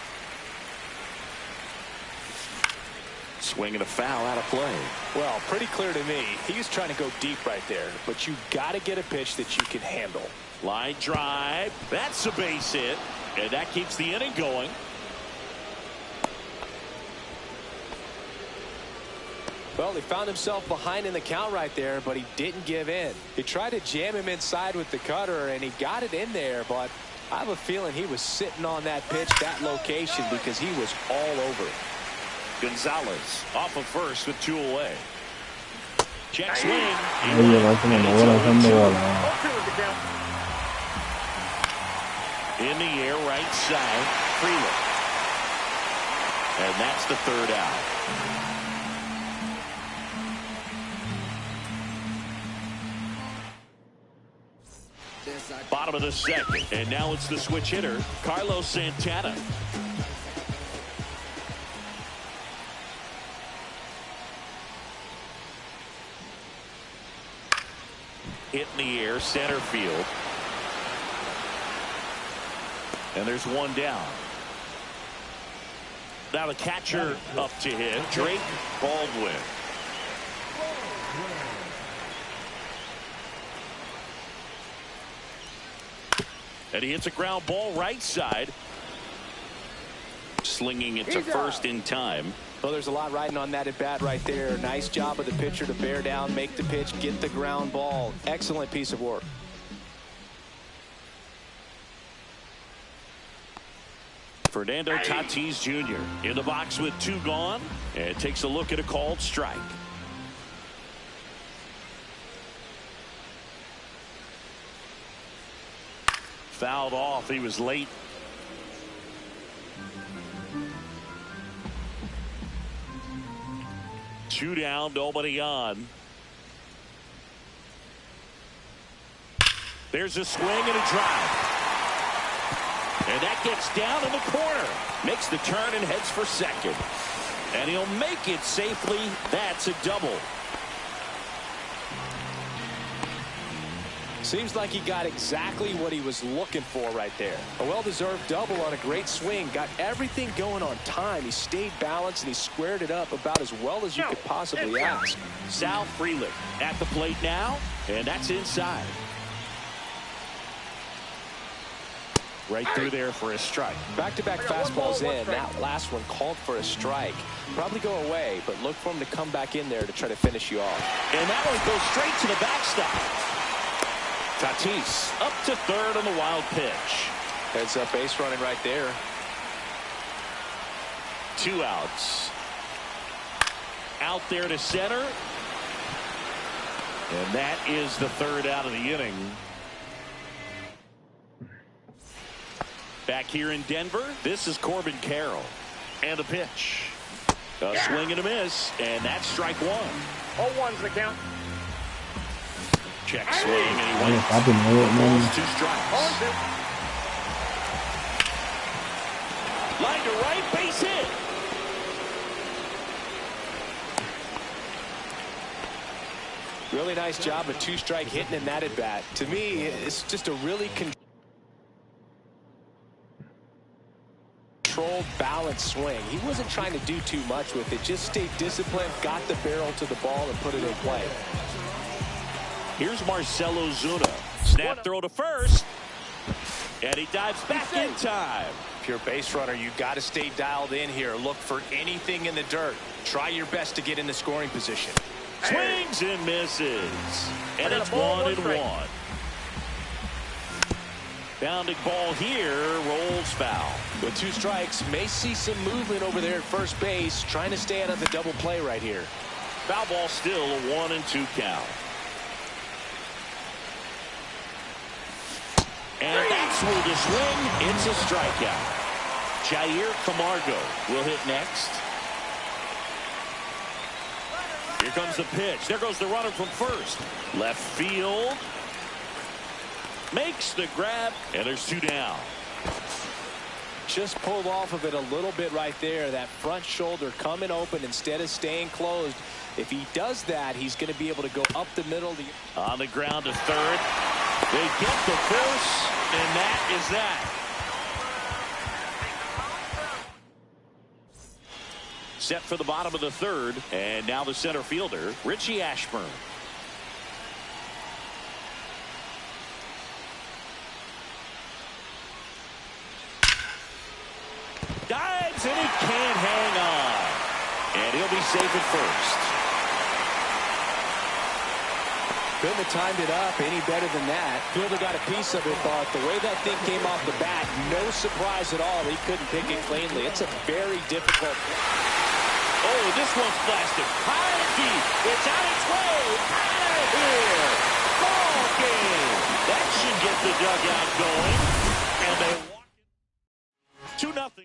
S1: Swing and a foul out of play.
S2: Well, pretty clear to me. He's trying to go deep right there. But you got to get a pitch that you can handle.
S1: Line drive. That's a base hit. And that keeps the inning going.
S2: Well, he found himself behind in the count right there, but he didn't give in. He tried to jam him inside with the cutter, and he got it in there, but I have a feeling he was sitting on that pitch, that location, because he was all over it.
S1: Gonzalez off of first with 2 away. Check swing.
S4: Oye, va como no van haciendo bola.
S5: 0-2 is the count.
S1: In the air, right side, Freeland. And that's the 3rd out. Bottom of the 2nd, and now it's the switch hitter, Carlos Santana. Hit in the air, center field. And there's 1 down. Now the catcher up to hit, Drake Baldwin. And he hits a ground ball right side. Slinging it to first in time.
S2: Well, there's a lot riding on that at bat right there. Nice job of the pitcher to bear down, make the pitch, get the ground ball. Excellent piece of work.
S1: Fernando Tatis Jr. in the box with 2 gone, and takes a look at a called strike. Fouled off. He was late. Two down, nobody on. There's a swing and a drive. And that gets down in the corner. Makes the turn and heads for second. And he'll make it safely. That's a double.
S2: Seems like he got exactly what he was looking for right there. A well-deserved double on a great swing. Got everything going on time. He stayed balanced and he squared it up about as well as you could possibly ask.
S1: Sal Frelick at the plate now, and that's inside. Right through there for a strike.
S2: Back-to-back fastballs in. That last one called for a strike. Probably go away, but look for him to come back in there to try to finish you off.
S1: And that one goes straight to the backstop. Tatis up to third on the wild pitch.
S2: Heads up base running right there.
S1: 2 outs. Out there to center. And that is the 3rd out of the inning. Back here in Denver, this is Corbin Carroll. And a pitch. A swing and a miss, and that's strike 1.
S5: 0-1's the count.
S1: Check swing, and he went.
S4: Papi, no,
S1: Balls, 2 strikes.
S5: 0-2.
S1: Line to right, base hit.
S2: Really nice job of 2-strike hitting in that at bat. To me, it's just a really controlled, balanced swing. He wasn't trying to do too much with it. Just stayed disciplined, got the barrel to the ball, and put it in play.
S1: Here's Marcell Ozuna. Snap throw to first. And he dives back in time.
S2: If you're a base runner, you got to stay dialed in here. Look for anything in the dirt. Try your best to get in the scoring position.
S1: Swings and misses. And it's 1-1. Bounding ball here, rolls foul.
S2: With 2 strikes, may see some movement over there at first base, trying to stay out of the double play right here.
S1: Foul ball, still a 1-2 count. And that's with the swing. It's a strikeout. Jair Camargo will hit next. Here comes the pitch. There goes the runner from first. Left field. Makes the grab, and there's 2 down.
S2: Just pulled off of it a little bit right there. That front shoulder coming open instead of staying closed. If he does that, he's going to be able to go up the middle.
S1: On the ground to third. They get the force, and that is that. Set for the bottom of the third, and now the center fielder, Richie Ashburn. Dives, and he can't hang on. And he'll be safe at first.
S2: Couldn't have timed it up any better than that. Fielder got a piece of it, but the way that thing came off the bat, no surprise at all. He couldn't pick it cleanly. It's a very difficult.
S1: Oh, this one's blasted. High and deep. It's on its way. Out of here. Ball game. That should get the dugout going. And they walk it 2-0.